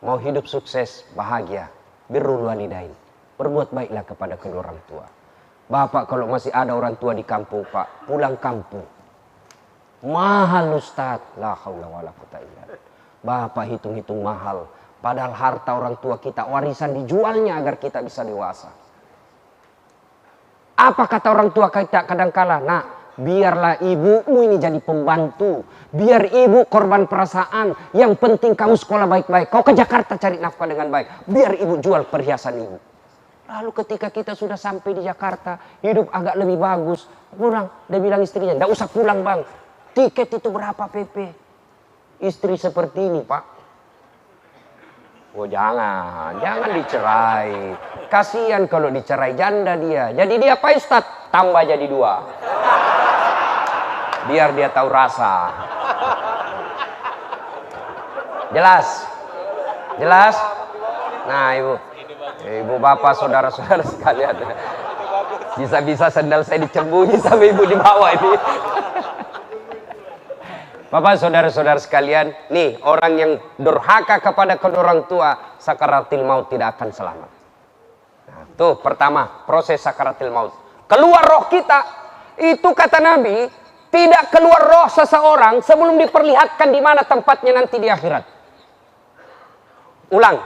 Mau hidup sukses, bahagia, birrul walidain. Berbuat baiklah kepada kedua orang tua. Bapak kalau masih ada orang tua di kampung, Pak, pulang kampung. Mahal Ustaz. La haula wala quwwata illa billah. Bapak hitung-hitung mahal. Padahal harta orang tua kita warisan dijualnya agar kita bisa dewasa. Apa kata orang tua kita kadangkala? Nah, biarlah ibumu ini jadi pembantu. Biar ibu korban perasaan. Yang penting kamu sekolah baik-baik. Kau ke Jakarta cari nafkah dengan baik. Biar ibu jual perhiasan ibu. Lalu ketika kita sudah sampai di Jakarta, hidup agak lebih bagus. Pulang, dia bilang istrinya, "Nggak usah pulang bang. Tiket itu berapa PP?" Istri seperti ini, Pak. Oh jangan dicerai. Kasihan kalau dicerai, janda dia. Jadi dia apa Ustaz? Tambah jadi 2. Biar dia tahu rasa. Jelas? Jelas? Nah ibu bapak saudara-saudara sekalian. Bisa-bisa sendal saya dicembunyi sama ibu di bawah ini. Bapak saudara-saudara sekalian, nih orang yang durhaka kepada kedua orang tua, sakaratil maut tidak akan selamat. Nah, tuh pertama, proses sakaratil maut. Keluar roh kita, itu kata Nabi, tidak keluar roh seseorang sebelum diperlihatkan di mana tempatnya nanti di akhirat. Ulang,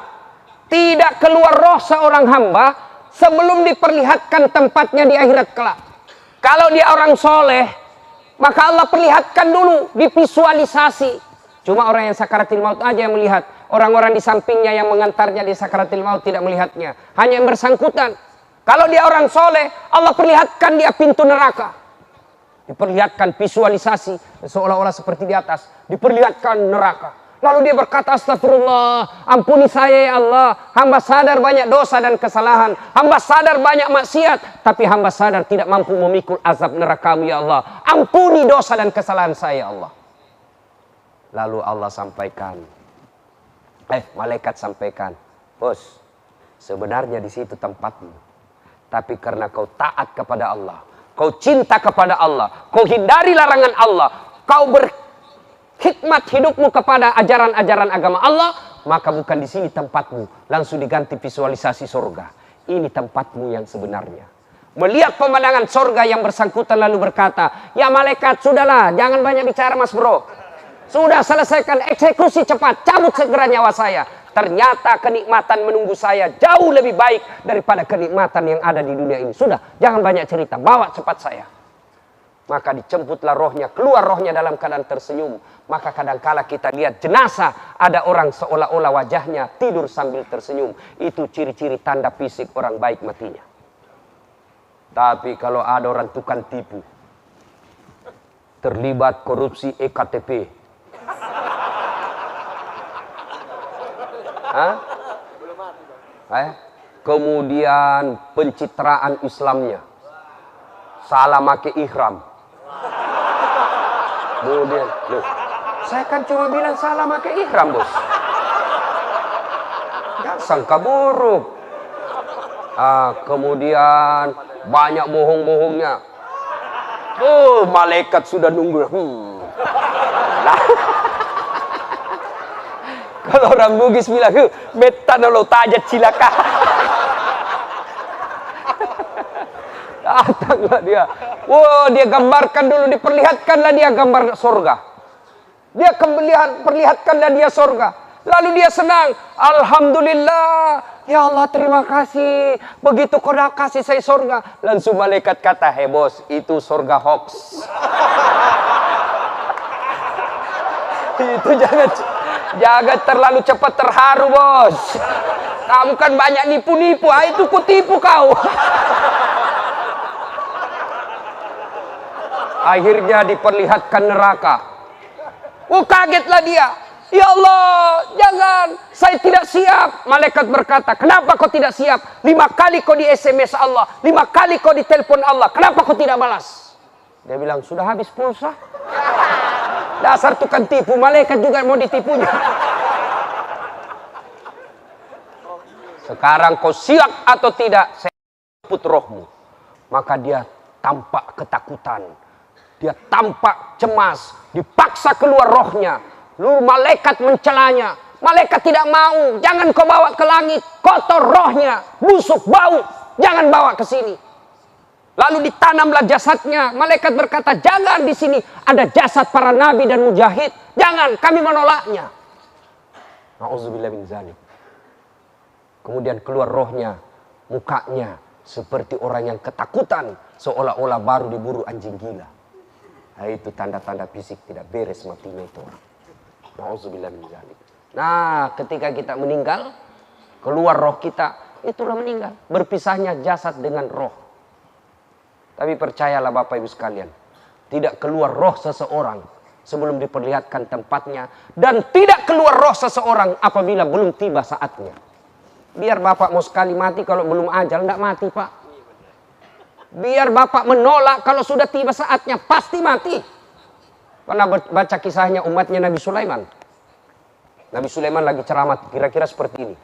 tidak keluar roh seorang hamba sebelum diperlihatkan tempatnya di akhirat kelak. Kalau dia orang soleh, maka Allah perlihatkan dulu, divisualisasi. Cuma orang yang sakaratil maut aja yang melihat. Orang-orang di sampingnya yang mengantarnya di sakaratil maut tidak melihatnya. Hanya yang bersangkutan. Kalau dia orang soleh, Allah perlihatkan dia pintu neraka. Diperlihatkan visualisasi, seolah-olah seperti di atas. Diperlihatkan neraka. Lalu dia berkata, "Astagfirullah, ampuni saya ya Allah. Hamba sadar banyak dosa dan kesalahan. Hamba sadar banyak maksiat. Tapi hamba sadar tidak mampu memikul azab neraka-Mu ya Allah. Ampuni dosa dan kesalahan saya ya Allah." Lalu Allah sampaikan. Malaikat sampaikan. "Bos, sebenarnya di situ tempatmu. Tapi karena kau taat kepada Allah. Kau cinta kepada Allah. Kau hindari larangan Allah. Kau hikmat hidupmu kepada ajaran-ajaran agama Allah, maka bukan di sini tempatmu." Langsung diganti visualisasi surga. Ini tempatmu yang sebenarnya. Melihat pemandangan surga yang bersangkutan lalu berkata, "Ya malaikat, sudahlah, jangan banyak bicara mas bro. Sudah selesaikan eksekusi cepat, cabut segera nyawa saya. Ternyata kenikmatan menunggu saya jauh lebih baik daripada kenikmatan yang ada di dunia ini. Sudah, jangan banyak cerita, bawa cepat saya." Maka dijemputlah rohnya, keluar rohnya dalam keadaan tersenyum. Maka kadangkala kita lihat jenazah, ada orang seolah-olah wajahnya tidur sambil tersenyum. Itu ciri-ciri tanda fisik orang baik matinya. Tapi kalau ada orang tukang tipu, terlibat korupsi EKTP, kemudian pencitraan Islamnya, salah make ihram. Kemudian, loh, saya kan cuma bilang salah make ihram, bos. Jangan sangka buruk. Kemudian banyak bohong-bohongnya. Oh, malaikat sudah nunggu. Kalau orang Bugis bilang, "Beta nolo tajat cilaka." Datanglah dia. Wow, dia gambarkan dulu, diperlihatkanlah dia gambar surga. Dia perlihatkanlah dia surga. Lalu dia senang. Alhamdulillah. Ya Allah, terima kasih. Begitu kau dah kasih saya surga. Langsung malaikat kata, "Hei bos, itu surga hoax." Itu jangan terlalu cepat terharu, bos. Kamu kan banyak nipu-nipu. Itu kutipu kau. Akhirnya diperlihatkan neraka. Oh, kagetlah dia. Ya Allah, jangan. Saya tidak siap. Malaikat berkata, "Kenapa kau tidak siap? 5 kali kau di SMS Allah. 5 kali kau di telepon Allah. Kenapa kau tidak balas?" Dia bilang, "Sudah habis pulsa." Dasar tukang tipu. Malaikat juga mau ditipunya. Sekarang kau siap atau tidak? Saya jemput rohmu. Maka dia tampak ketakutan. Dia tampak cemas. Dipaksa keluar rohnya. Lalu malaikat mencelanya. Malaikat tidak mau. Jangan kau bawa ke langit. Kotor rohnya. Busuk, bau. Jangan bawa ke sini. Lalu ditanamlah jasadnya. Malaikat berkata, "Jangan di sini. Ada jasad para nabi dan mujahid. Jangan, kami menolaknya." Na'udzubillah min zalik. Kemudian keluar rohnya. Mukanya seperti orang yang ketakutan. Seolah-olah baru diburu anjing gila. Nah, itu tanda-tanda fisik tidak beres matinya itu orang. Na'udzubillah min zalik. Nah, ketika kita meninggal, keluar roh kita, itulah meninggal. Berpisahnya jasad dengan roh. Tapi percayalah Bapak Ibu sekalian, tidak keluar roh seseorang sebelum diperlihatkan tempatnya. Dan tidak keluar roh seseorang apabila belum tiba saatnya. Biar Bapak mau sekali mati, kalau belum ajal tidak mati, Pak. Biar Bapak menolak, kalau sudah tiba saatnya pasti mati. Pernah baca kisahnya umatnya Nabi Sulaiman. Nabi Sulaiman lagi ceramah, kira-kira seperti ini.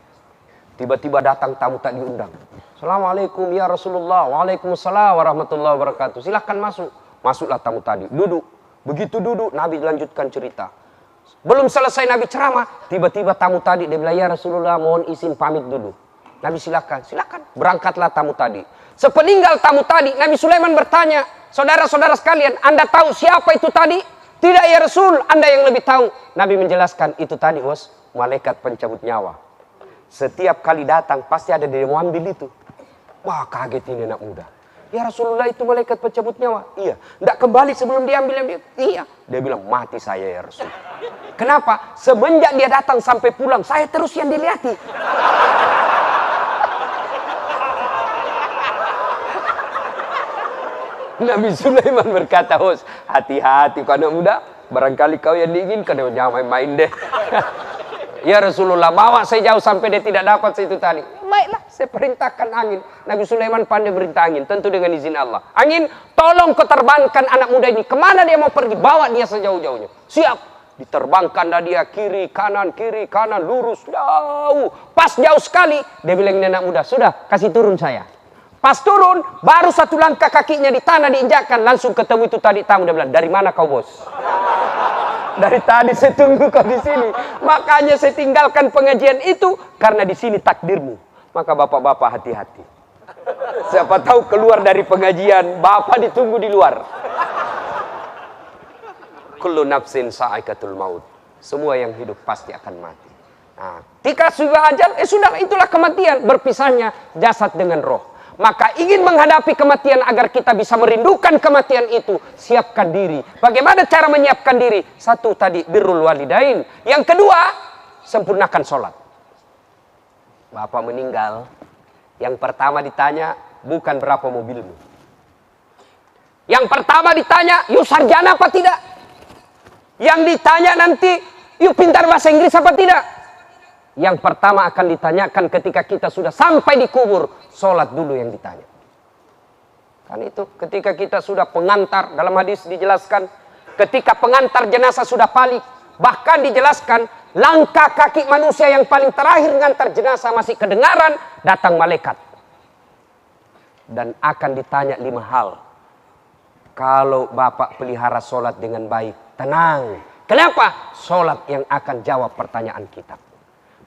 Tiba-tiba datang tamu tak diundang. "Assalamualaikum ya Rasulullah." "Waalaikumsalam warahmatullahi wabarakatuh." "Silahkan masuk." Masuklah tamu tadi, duduk. Begitu duduk, Nabi lanjutkan cerita. Belum selesai Nabi ceramah, tiba-tiba tamu tadi, dia bilang, "Ya Rasulullah, mohon izin pamit dulu." Nabi silakan. Berangkatlah tamu tadi. Sepeninggal tamu tadi, Nabi Sulaiman bertanya, "Saudara-saudara sekalian, Anda tahu siapa itu tadi?" "Tidak ya Rasul, Anda yang lebih tahu." Nabi menjelaskan, "Itu tadi, bos, malaikat pencabut nyawa. Setiap kali datang pasti ada dia mau ambil itu." Wah, kaget ini anak muda. "Ya Rasulullah, itu malaikat pencabut nyawa." "Iya." "Tidak kembali sebelum diambil?" "Iya." Dia bilang, "Mati saya ya Rasul." "Kenapa?" "Semenjak dia datang sampai pulang, saya terus yang dilihati." Nabi Sulaiman berkata, "Hos, hati-hati kau anak muda. Barangkali kau yang diinginkan, jangan main-main deh." "Ya Rasulullah, bawa saya jauh sampai dia tidak dapat itu tadi." "Baiklah, saya perintahkan angin." Nabi Sulaiman pandai perintah angin, tentu dengan izin Allah. "Angin, tolong kau terbangkan anak muda ini. Kemana dia mau pergi? Bawa dia sejauh-jauhnya." "Siap." Diterbangkanlah dia kiri kanan, lurus, jauh. Pas jauh sekali, dia bilang anak muda, "Sudah, kasih turun saya." Pas turun, baru satu langkah kakinya di tanah diinjakkan, langsung ketemu itu tadi tamu. Dia bilang, "Dari mana kau, bos?" "Dari tadi saya tunggu kau di sini. Makanya saya tinggalkan pengajian itu karena di sini takdirmu." Maka bapak-bapak hati-hati. Siapa tahu keluar dari pengajian, bapak ditunggu di luar. Kullu nafsin sa'iqatul maut. Semua yang hidup pasti akan mati. Nah, ketika sudah ajal, sudah itulah kematian, berpisahnya jasad dengan roh. Maka ingin menghadapi kematian agar kita bisa merindukan kematian itu, siapkan diri. Bagaimana cara menyiapkan diri? Satu tadi, birrul walidain. Yang kedua, sempurnakan sholat. Bapak meninggal, yang pertama ditanya bukan berapa mobilmu. Yang pertama ditanya, yuk sarjana apa tidak? Yang ditanya nanti, yuk pintar bahasa Inggris apa tidak? Yang pertama akan ditanyakan ketika kita sudah sampai di kubur, sholat dulu yang ditanya. Kan itu ketika kita sudah pengantar, dalam hadis dijelaskan, ketika pengantar jenazah sudah balik, bahkan dijelaskan, langkah kaki manusia yang paling terakhir mengantar jenazah masih kedengaran, datang malaikat. Dan akan ditanya 5 hal. Kalau Bapak pelihara sholat dengan baik, tenang. Kenapa? Sholat yang akan jawab pertanyaan kita.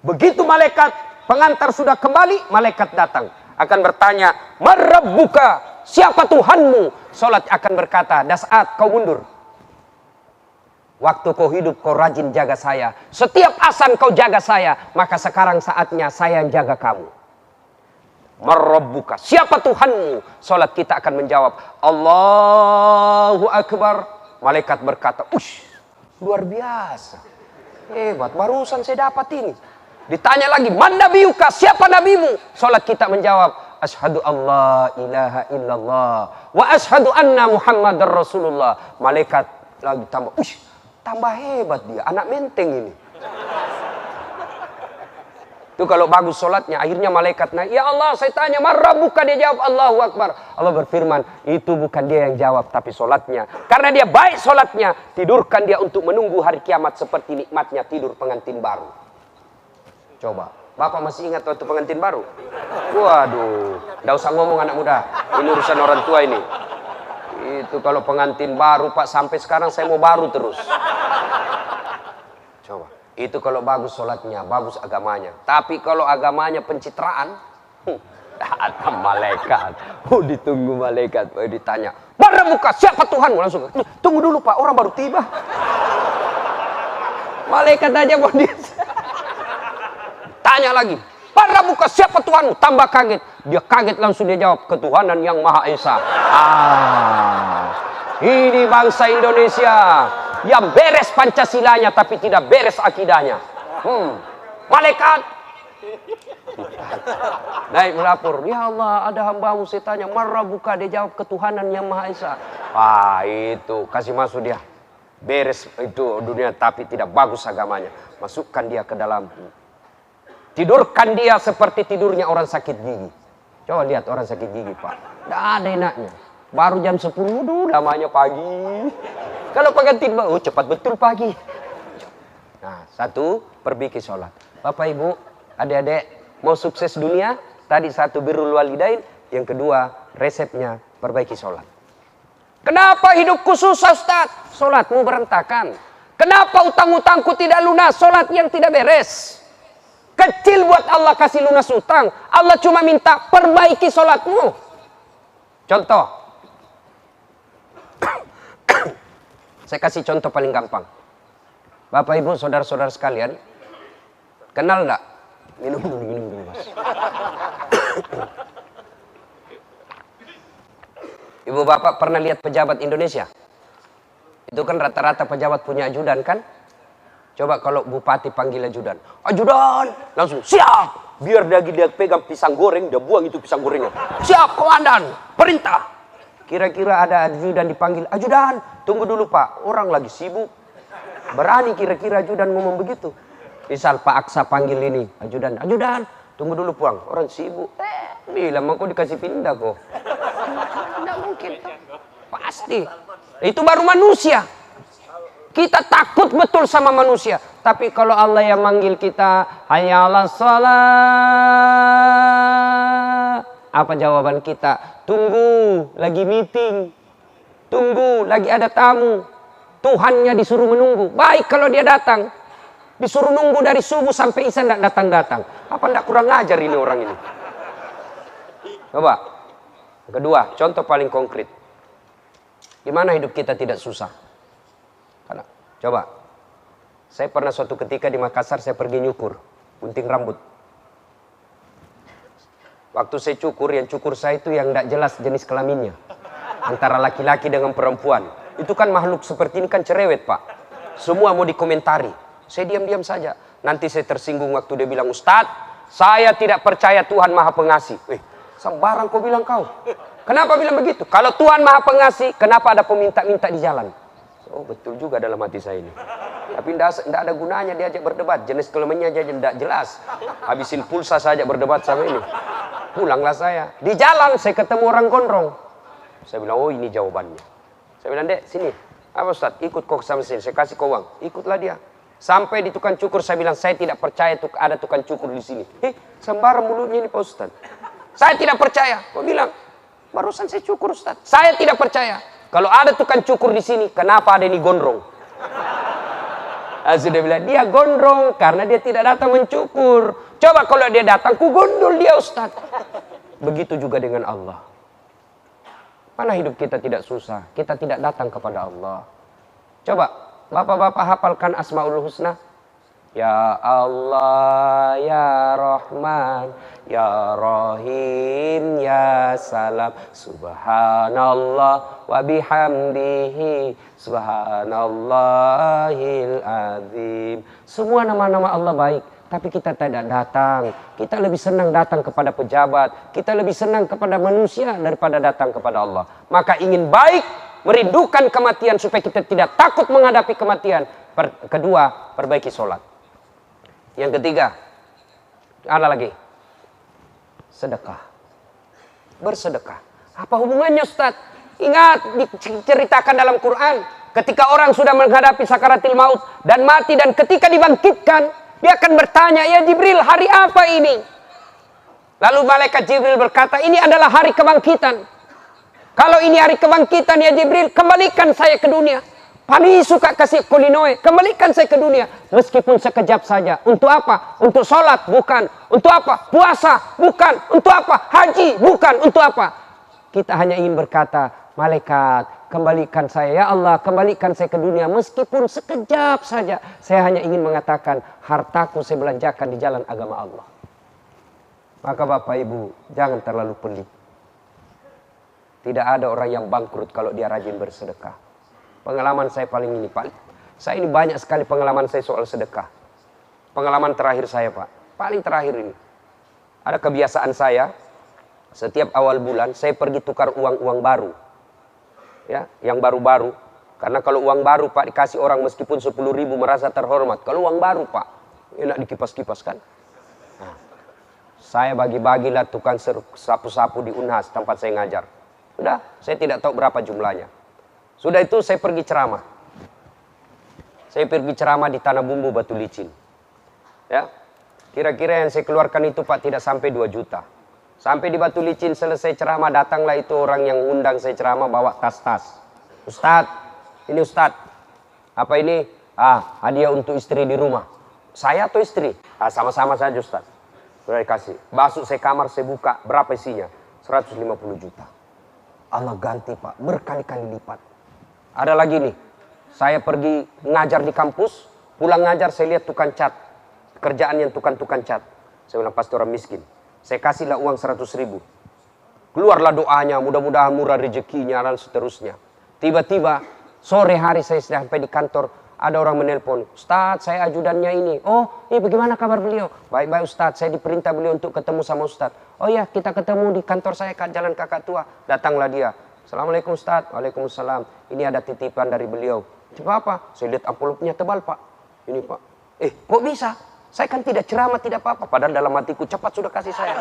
Begitu malaikat pengantar sudah kembali, malaikat datang. Akan bertanya, "Marabbuka?" Siapa Tuhanmu? Sholat akan berkata, "Das'at, kau mundur. Waktu kau hidup, kau rajin jaga saya. Setiap azan kau jaga saya. Maka sekarang saatnya saya yang jaga kamu." Marabbuka, siapa Tuhanmu? Salat kita akan menjawab, Allahu Akbar. Malaikat berkata, ush, luar biasa, hebat, barusan saya dapat ini. Ditanya lagi, man nabiyuka, siapa nabimu? Salat kita menjawab, asyhadu alla ilaha illallah wa asyhadu anna muhammadar rasulullah. Malaikat lagi tambah, ush, tambah hebat dia, anak menteng ini. Itu kalau bagus sholatnya, akhirnya malaikat naik, ya Allah saya tanya, marabbuka, dia jawab Allahu Akbar. Allah berfirman, itu bukan dia yang jawab, tapi sholatnya. Karena dia baik sholatnya, tidurkan dia untuk menunggu hari kiamat seperti nikmatnya tidur pengantin baru. Coba, Bapak masih ingat waktu pengantin baru? Waduh, nggak usah ngomong anak muda, ini urusan orang tua ini. Itu kalau pengantin baru Pak, sampai sekarang saya mau baru terus. Coba. Itu kalau bagus sholatnya, bagus agamanya. Tapi kalau agamanya pencitraan, datang malaikat. Ditunggu malaikat, ditanya, marabbuka, siapa Tuhanmu? Langsung, tunggu dulu Pak, orang baru tiba. Malaikat aja mau dia. Tanya lagi, marabbuka, siapa Tuhanmu? Tambah kaget. Dia kaget langsung dia jawab, ketuhanan yang Maha Esa. Ini bangsa Indonesia yang beres Pancasilanya tapi tidak beres akidahnya. Malaikat naik melapor, ya Allah ada hambamu, saya tanya marabbuka, dia jawab ketuhanan yang Maha Esa. Itu kasih masuk dia, beres itu dunia tapi tidak bagus agamanya. Masukkan dia ke dalam, tidurkan dia seperti tidurnya orang sakit gigi. Coba lihat orang sakit gigi Pak, tidak ada enaknya. Baru jam 10, namanya pagi. Kalau pengantin, oh cepat betul pagi. Nah, satu, perbaiki sholat. Bapak Ibu, adik-adik, mau sukses dunia, tadi satu birrul walidain, yang kedua resepnya perbaiki sholat. Kenapa hidupku susah Ustaz? Sholatmu berantakan. Kenapa utang-utangku tidak lunas? Sholat yang tidak beres. Kecil buat Allah kasih lunas utang. Allah cuma minta perbaiki sholatmu. Contoh. Saya kasih contoh paling gampang. Bapak Ibu, saudara-saudara sekalian, kenal enggak? Minum dulu Mas. Ibu Bapak pernah lihat pejabat Indonesia? Itu kan rata-rata pejabat punya ajudan kan? Coba kalau bupati panggil ajudan, ajudan, langsung siap. Biar dia pegang pisang goreng, dia buang itu pisang gorengnya. Siap komandan, perintah. Kira-kira ada ajudan dipanggil, ajudan, tunggu dulu Pak, orang lagi sibuk. Berani kira-kira ajudan ngomong begitu. Misal Pak Aksa panggil ini, ajudan, ajudan, tunggu dulu Puang, orang sibuk. Bilang mau kok dikasih pindah kok. Tidak mungkin. Pasti. Itu baru manusia. Kita takut betul sama manusia. Tapi kalau Allah yang manggil kita, hayya 'alas shalah. Apa jawaban kita? Tunggu, lagi meeting. Tunggu, lagi ada tamu. Tuhannya disuruh menunggu. Baik kalau dia datang. Disuruh nunggu dari subuh sampai isya tidak datang-datang. Apa tidak kurang ajar ini orang ini? Coba. Kedua, contoh paling konkret. Gimana hidup kita tidak susah? Karena, coba. Saya pernah suatu ketika di Makassar, saya pergi nyukur. Gunting rambut. Waktu saya cukur, yang cukur saya itu yang tidak jelas jenis kelaminnya. Antara laki-laki dengan perempuan. Itu kan makhluk seperti ini kan cerewet, Pak. Semua mau dikomentari. Saya diam-diam saja. Nanti saya tersinggung waktu dia bilang, Ustadz, saya tidak percaya Tuhan Maha Pengasih. Sembarang kau bilang kau. Kenapa bilang begitu? Kalau Tuhan Maha Pengasih, kenapa ada peminta-minta di jalan? Oh, betul juga dalam hati saya ini. Tapi tidak ada gunanya diajak berdebat. Jenis kelaminnya aja tidak jelas. Habisin pulsa saja berdebat sama ini. Pulanglah saya. Di jalan saya ketemu orang gondrong. Saya bilang, oh ini jawabannya. Saya bilang, Dek, sini. Apa Ustaz? Ikut kok sama sini. Saya kasih kau uang. Ikutlah dia. Sampai di tukang cukur, saya bilang, saya tidak percaya ada tukang cukur di sini. Sembarang mulutnya ini Pak Ustaz. Saya tidak percaya. Kau bilang, barusan saya cukur Ustaz. Saya tidak percaya. Kalau ada tukang cukur di sini, kenapa ada ini gondrong? Sudah bilang, dia gondrong karena dia tidak datang mencukur. Coba kalau dia datang, ku gondol dia Ustaz. Begitu juga dengan Allah. Mana hidup kita tidak susah, kita tidak datang kepada Allah. Coba, bapak-bapak hafalkan Asmaul Husna. Ya Allah, Ya Rahman, Ya Rahim, Ya Salam. Subhanallah wa bihamdihi, Subhanallahil azim. Semua nama-nama Allah baik. Tapi kita tidak datang. Kita lebih senang datang kepada pejabat. Kita lebih senang kepada manusia daripada datang kepada Allah. Maka ingin baik, merindukan kematian supaya kita tidak takut menghadapi kematian. Kedua, perbaiki sholat. Yang ketiga, ada lagi. Sedekah. Bersedekah. Apa hubungannya Ustaz? Ingat, diceritakan dalam Quran. Ketika orang sudah menghadapi sakaratil maut dan mati dan ketika dibangkitkan, dia akan bertanya, ya Jibril, hari apa ini? Lalu malaikat Jibril berkata, ini adalah hari kebangkitan. Kalau ini hari kebangkitan ya Jibril, kembalikan saya ke dunia. Paling suka kasih kulinoe, kembalikan saya ke dunia. Meskipun sekejap saja. Untuk apa? Untuk sholat? Bukan. Untuk apa? Puasa? Bukan. Untuk apa? Haji? Bukan. Untuk apa? Kita hanya ingin berkata, malaikat, kembalikan saya. Ya Allah, kembalikan saya ke dunia. Meskipun sekejap saja. Saya hanya ingin mengatakan, hartaku saya belanjakan di jalan agama Allah. Maka Bapak Ibu, jangan terlalu pelit. Tidak ada orang yang bangkrut kalau dia rajin bersedekah. Pengalaman saya paling ini, Pak. Saya ini banyak sekali pengalaman saya soal sedekah. Pengalaman terakhir saya, Pak. Paling terakhir ini. Ada kebiasaan saya, setiap awal bulan saya pergi tukar uang-uang baru. Ya, yang baru-baru. Karena kalau uang baru, Pak, dikasih orang meskipun 10.000 merasa terhormat. Kalau uang baru, Pak, enak dikipas-kipas kan. Nah, saya bagi-bagilah tukang sapu-sapu di Unhas tempat saya ngajar. Sudah, saya tidak tahu berapa jumlahnya. Sudah itu saya pergi ceramah. Saya pergi ceramah di Tanah Bumbu Batu Licin. Ya, kira-kira yang saya keluarkan itu Pak tidak sampai 2 juta. Sampai di Batu Licin selesai ceramah, datanglah itu orang yang undang saya ceramah bawa tas-tas. Ustadz, ini Ustadz. Apa ini? Hadiah untuk istri di rumah. Saya atau istri? Sama-sama saja Ustadz. Sudah dikasih. Masuk saya kamar, saya buka. Berapa isinya? 150 juta. Allah ganti Pak, berkali-kali lipat. Ada lagi nih, saya pergi ngajar di kampus, pulang ngajar saya lihat tukang cat. Kerjaan yang tukang cat. Saya bilang, pasti orang miskin. Saya kasihlah uang 100.000. Keluarlah doanya, mudah-mudahan murah rezekinya dan seterusnya. Tiba-tiba, sore hari saya sampai di kantor, ada orang menelpon, Ustadz saya ajudannya ini. Oh, bagaimana kabar beliau? Baik-baik Ustadz, saya diperintah beliau untuk ketemu sama Ustadz. Oh ya, kita ketemu di kantor saya, Jalan Kakak Tua. Datanglah dia. Assalamualaikum Ustadz. Waalaikumsalam. Ini ada titipan dari beliau. Coba apa? Saya lihat amplopnya tebal Pak. Ini Pak. Kok bisa? Saya kan tidak ceramah, tidak apa-apa. Padahal dalam hatiku cepat sudah kasih saya.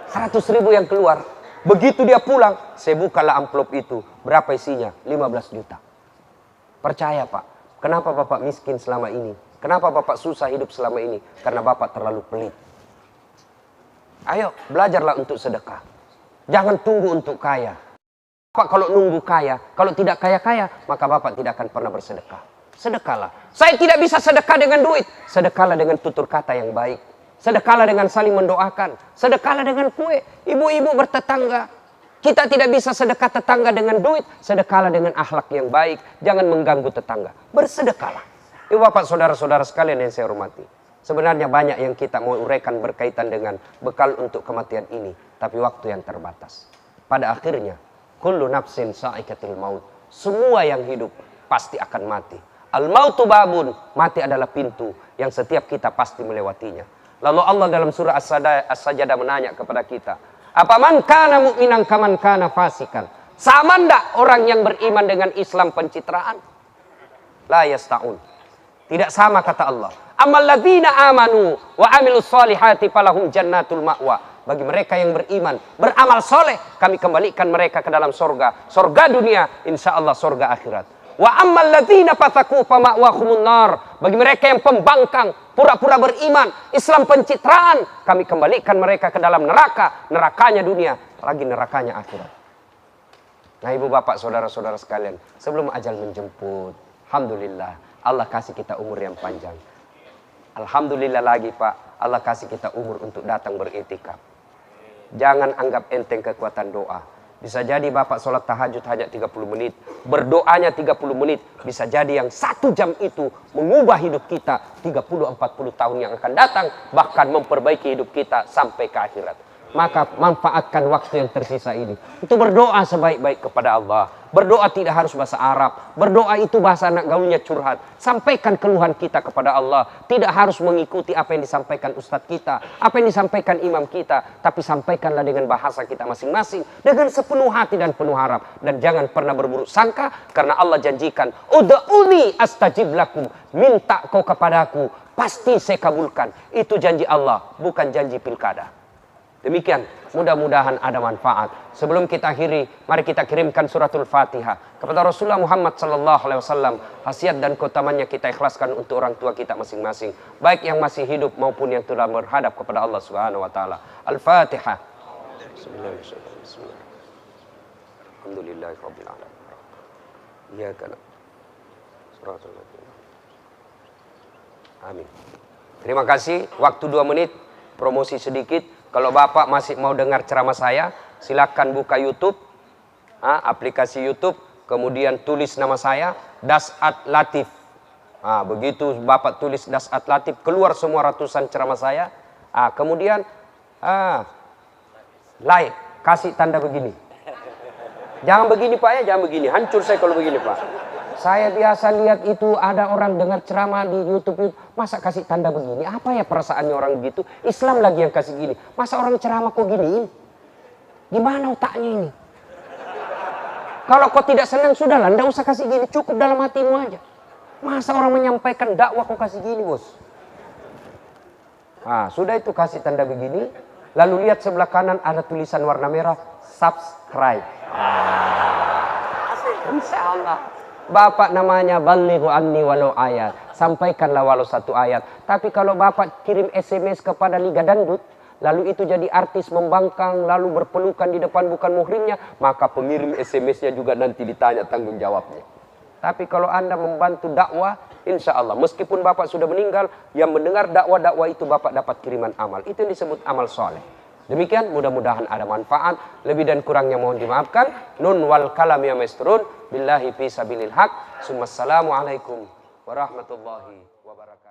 100.000 yang keluar. Begitu dia pulang, saya bukalah amplop itu. Berapa isinya? 15 juta. Percaya Pak. Kenapa Bapak miskin selama ini? Kenapa Bapak susah hidup selama ini? Karena Bapak terlalu pelit. Ayo, belajarlah untuk sedekah. Jangan tunggu untuk kaya. Bapak kalau nunggu kaya, kalau tidak kaya-kaya, maka Bapak tidak akan pernah bersedekah. Sedekahlah. Saya tidak bisa sedekah dengan duit. Sedekahlah dengan tutur kata yang baik. Sedekahlah dengan saling mendoakan. Sedekahlah dengan kue. Ibu-ibu bertetangga. Kita tidak bisa sedekah tetangga dengan duit. Sedekahlah dengan akhlak yang baik. Jangan mengganggu tetangga. Bersedekahlah. Ibu bapak saudara-saudara sekalian yang saya hormati. Sebenarnya banyak yang kita mau uraikan berkaitan dengan bekal untuk kematian ini. Tapi waktu yang terbatas. Pada akhirnya, kullu nafsin sa'iqatul maut. Semua yang hidup pasti akan mati. Al-mautu babun. Mati adalah pintu yang setiap kita pasti melewatinya. Lalu Allah dalam surah As-Sajdah menanya kepada kita. Apa man kana mu'minan kaman kana fasikan. Sama ndak orang yang beriman dengan Islam pencitraan? La yasta'un. Tidak sama kata Allah. Amal ladzina amanu wa amilus solihati falahum jannatul ma'wa. Bagi mereka yang beriman, beramal soleh, kami kembalikan mereka ke dalam sorga. Sorga dunia, insya Allah sorga akhirat. Wa ammal ladzina fataku fama'wahumun nar. Bagi mereka yang pembangkang, pura-pura beriman, Islam pencitraan, kami kembalikan mereka ke dalam neraka. Nerakanya dunia, lagi nerakanya akhirat. Nah ibu bapak saudara-saudara sekalian, sebelum ajal menjemput, alhamdulillah Allah kasih kita umur yang panjang. Alhamdulillah lagi Pak, Allah kasih kita umur untuk datang beriktikaf. Jangan anggap enteng kekuatan doa. Bisa jadi Bapak sholat tahajud hanya 30 menit. Berdoanya 30 menit. Bisa jadi yang 1 jam itu mengubah hidup kita 30-40 tahun yang akan datang. Bahkan memperbaiki hidup kita sampai ke akhirat. Maka manfaatkan waktu yang tersisa ini untuk berdoa sebaik-baik kepada Allah. Berdoa tidak harus bahasa Arab. Berdoa itu bahasa anak gaulnya curhat. Sampaikan keluhan kita kepada Allah. Tidak harus mengikuti apa yang disampaikan ustadz kita, apa yang disampaikan imam kita, tapi sampaikanlah dengan bahasa kita masing-masing, dengan sepenuh hati dan penuh harap. Dan jangan pernah berburuk sangka, karena Allah janjikan, ud'uni astajib lakum, minta kau kepadaku, pasti saya kabulkan. Itu janji Allah, bukan janji pilkada. Demikian, mudah-mudahan ada manfaat. Sebelum kita akhiri, mari kita kirimkan suratul Fatihah kepada Rasulullah Muhammad SAW. Khasiat dan keutamannya kita ikhlaskan untuk orang tua kita masing-masing, baik yang masih hidup maupun yang telah berhadap kepada Allah Subhanahu wa taala. Al-Fatihah. Bismillahirrahmanirrahim. Alhamdulillahirabbil alamin. Iyyaka na'budu. Amin. Terima kasih. Waktu 2 menit, promosi sedikit. Kalau Bapak masih mau dengar ceramah saya, silakan buka YouTube, aplikasi YouTube, kemudian tulis nama saya, Dasat Latif. Begitu Bapak tulis Dasat Latif, keluar semua ratusan ceramah saya. Kemudian like, kasih tanda begini. Jangan begini Pak ya, jangan begini. Hancur saya kalau begini Pak. Saya biasa lihat itu ada orang dengar ceramah di YouTube, masa kasih tanda begini? Apa ya perasaannya orang begitu? Islam lagi yang kasih gini. Masa orang ceramah kok giniin? Gimana otaknya ini? Kalau kau tidak senang, sudahlah, ndak usah kasih gini. Cukup dalam hatimu aja. Masa orang menyampaikan dakwah kok kasih gini, bos? Sudah itu kasih tanda begini. Lalu lihat sebelah kanan ada tulisan warna merah, subscribe. Insya Allah. Bapak namanya balighu anni walau ayat. Sampaikanlah walau 1 ayat. Tapi kalau Bapak kirim SMS kepada Liga Dangdut, lalu itu jadi artis membangkang, lalu berpelukan di depan bukan muhrimnya, maka pengirim SMS-nya juga nanti ditanya tanggung jawabnya. Tapi kalau Anda membantu dakwah, insya Allah, meskipun Bapak sudah meninggal, yang mendengar dakwah-dakwah itu Bapak dapat kiriman amal. Itu yang disebut amal soleh. Demikian, mudah-mudahan ada manfaat. Lebih dan kurangnya mohon dimaafkan. Nun wal kalam ya maisturun. Billahi fi sabilil haq. Assalamualaikum warahmatullahi wabarakatuh.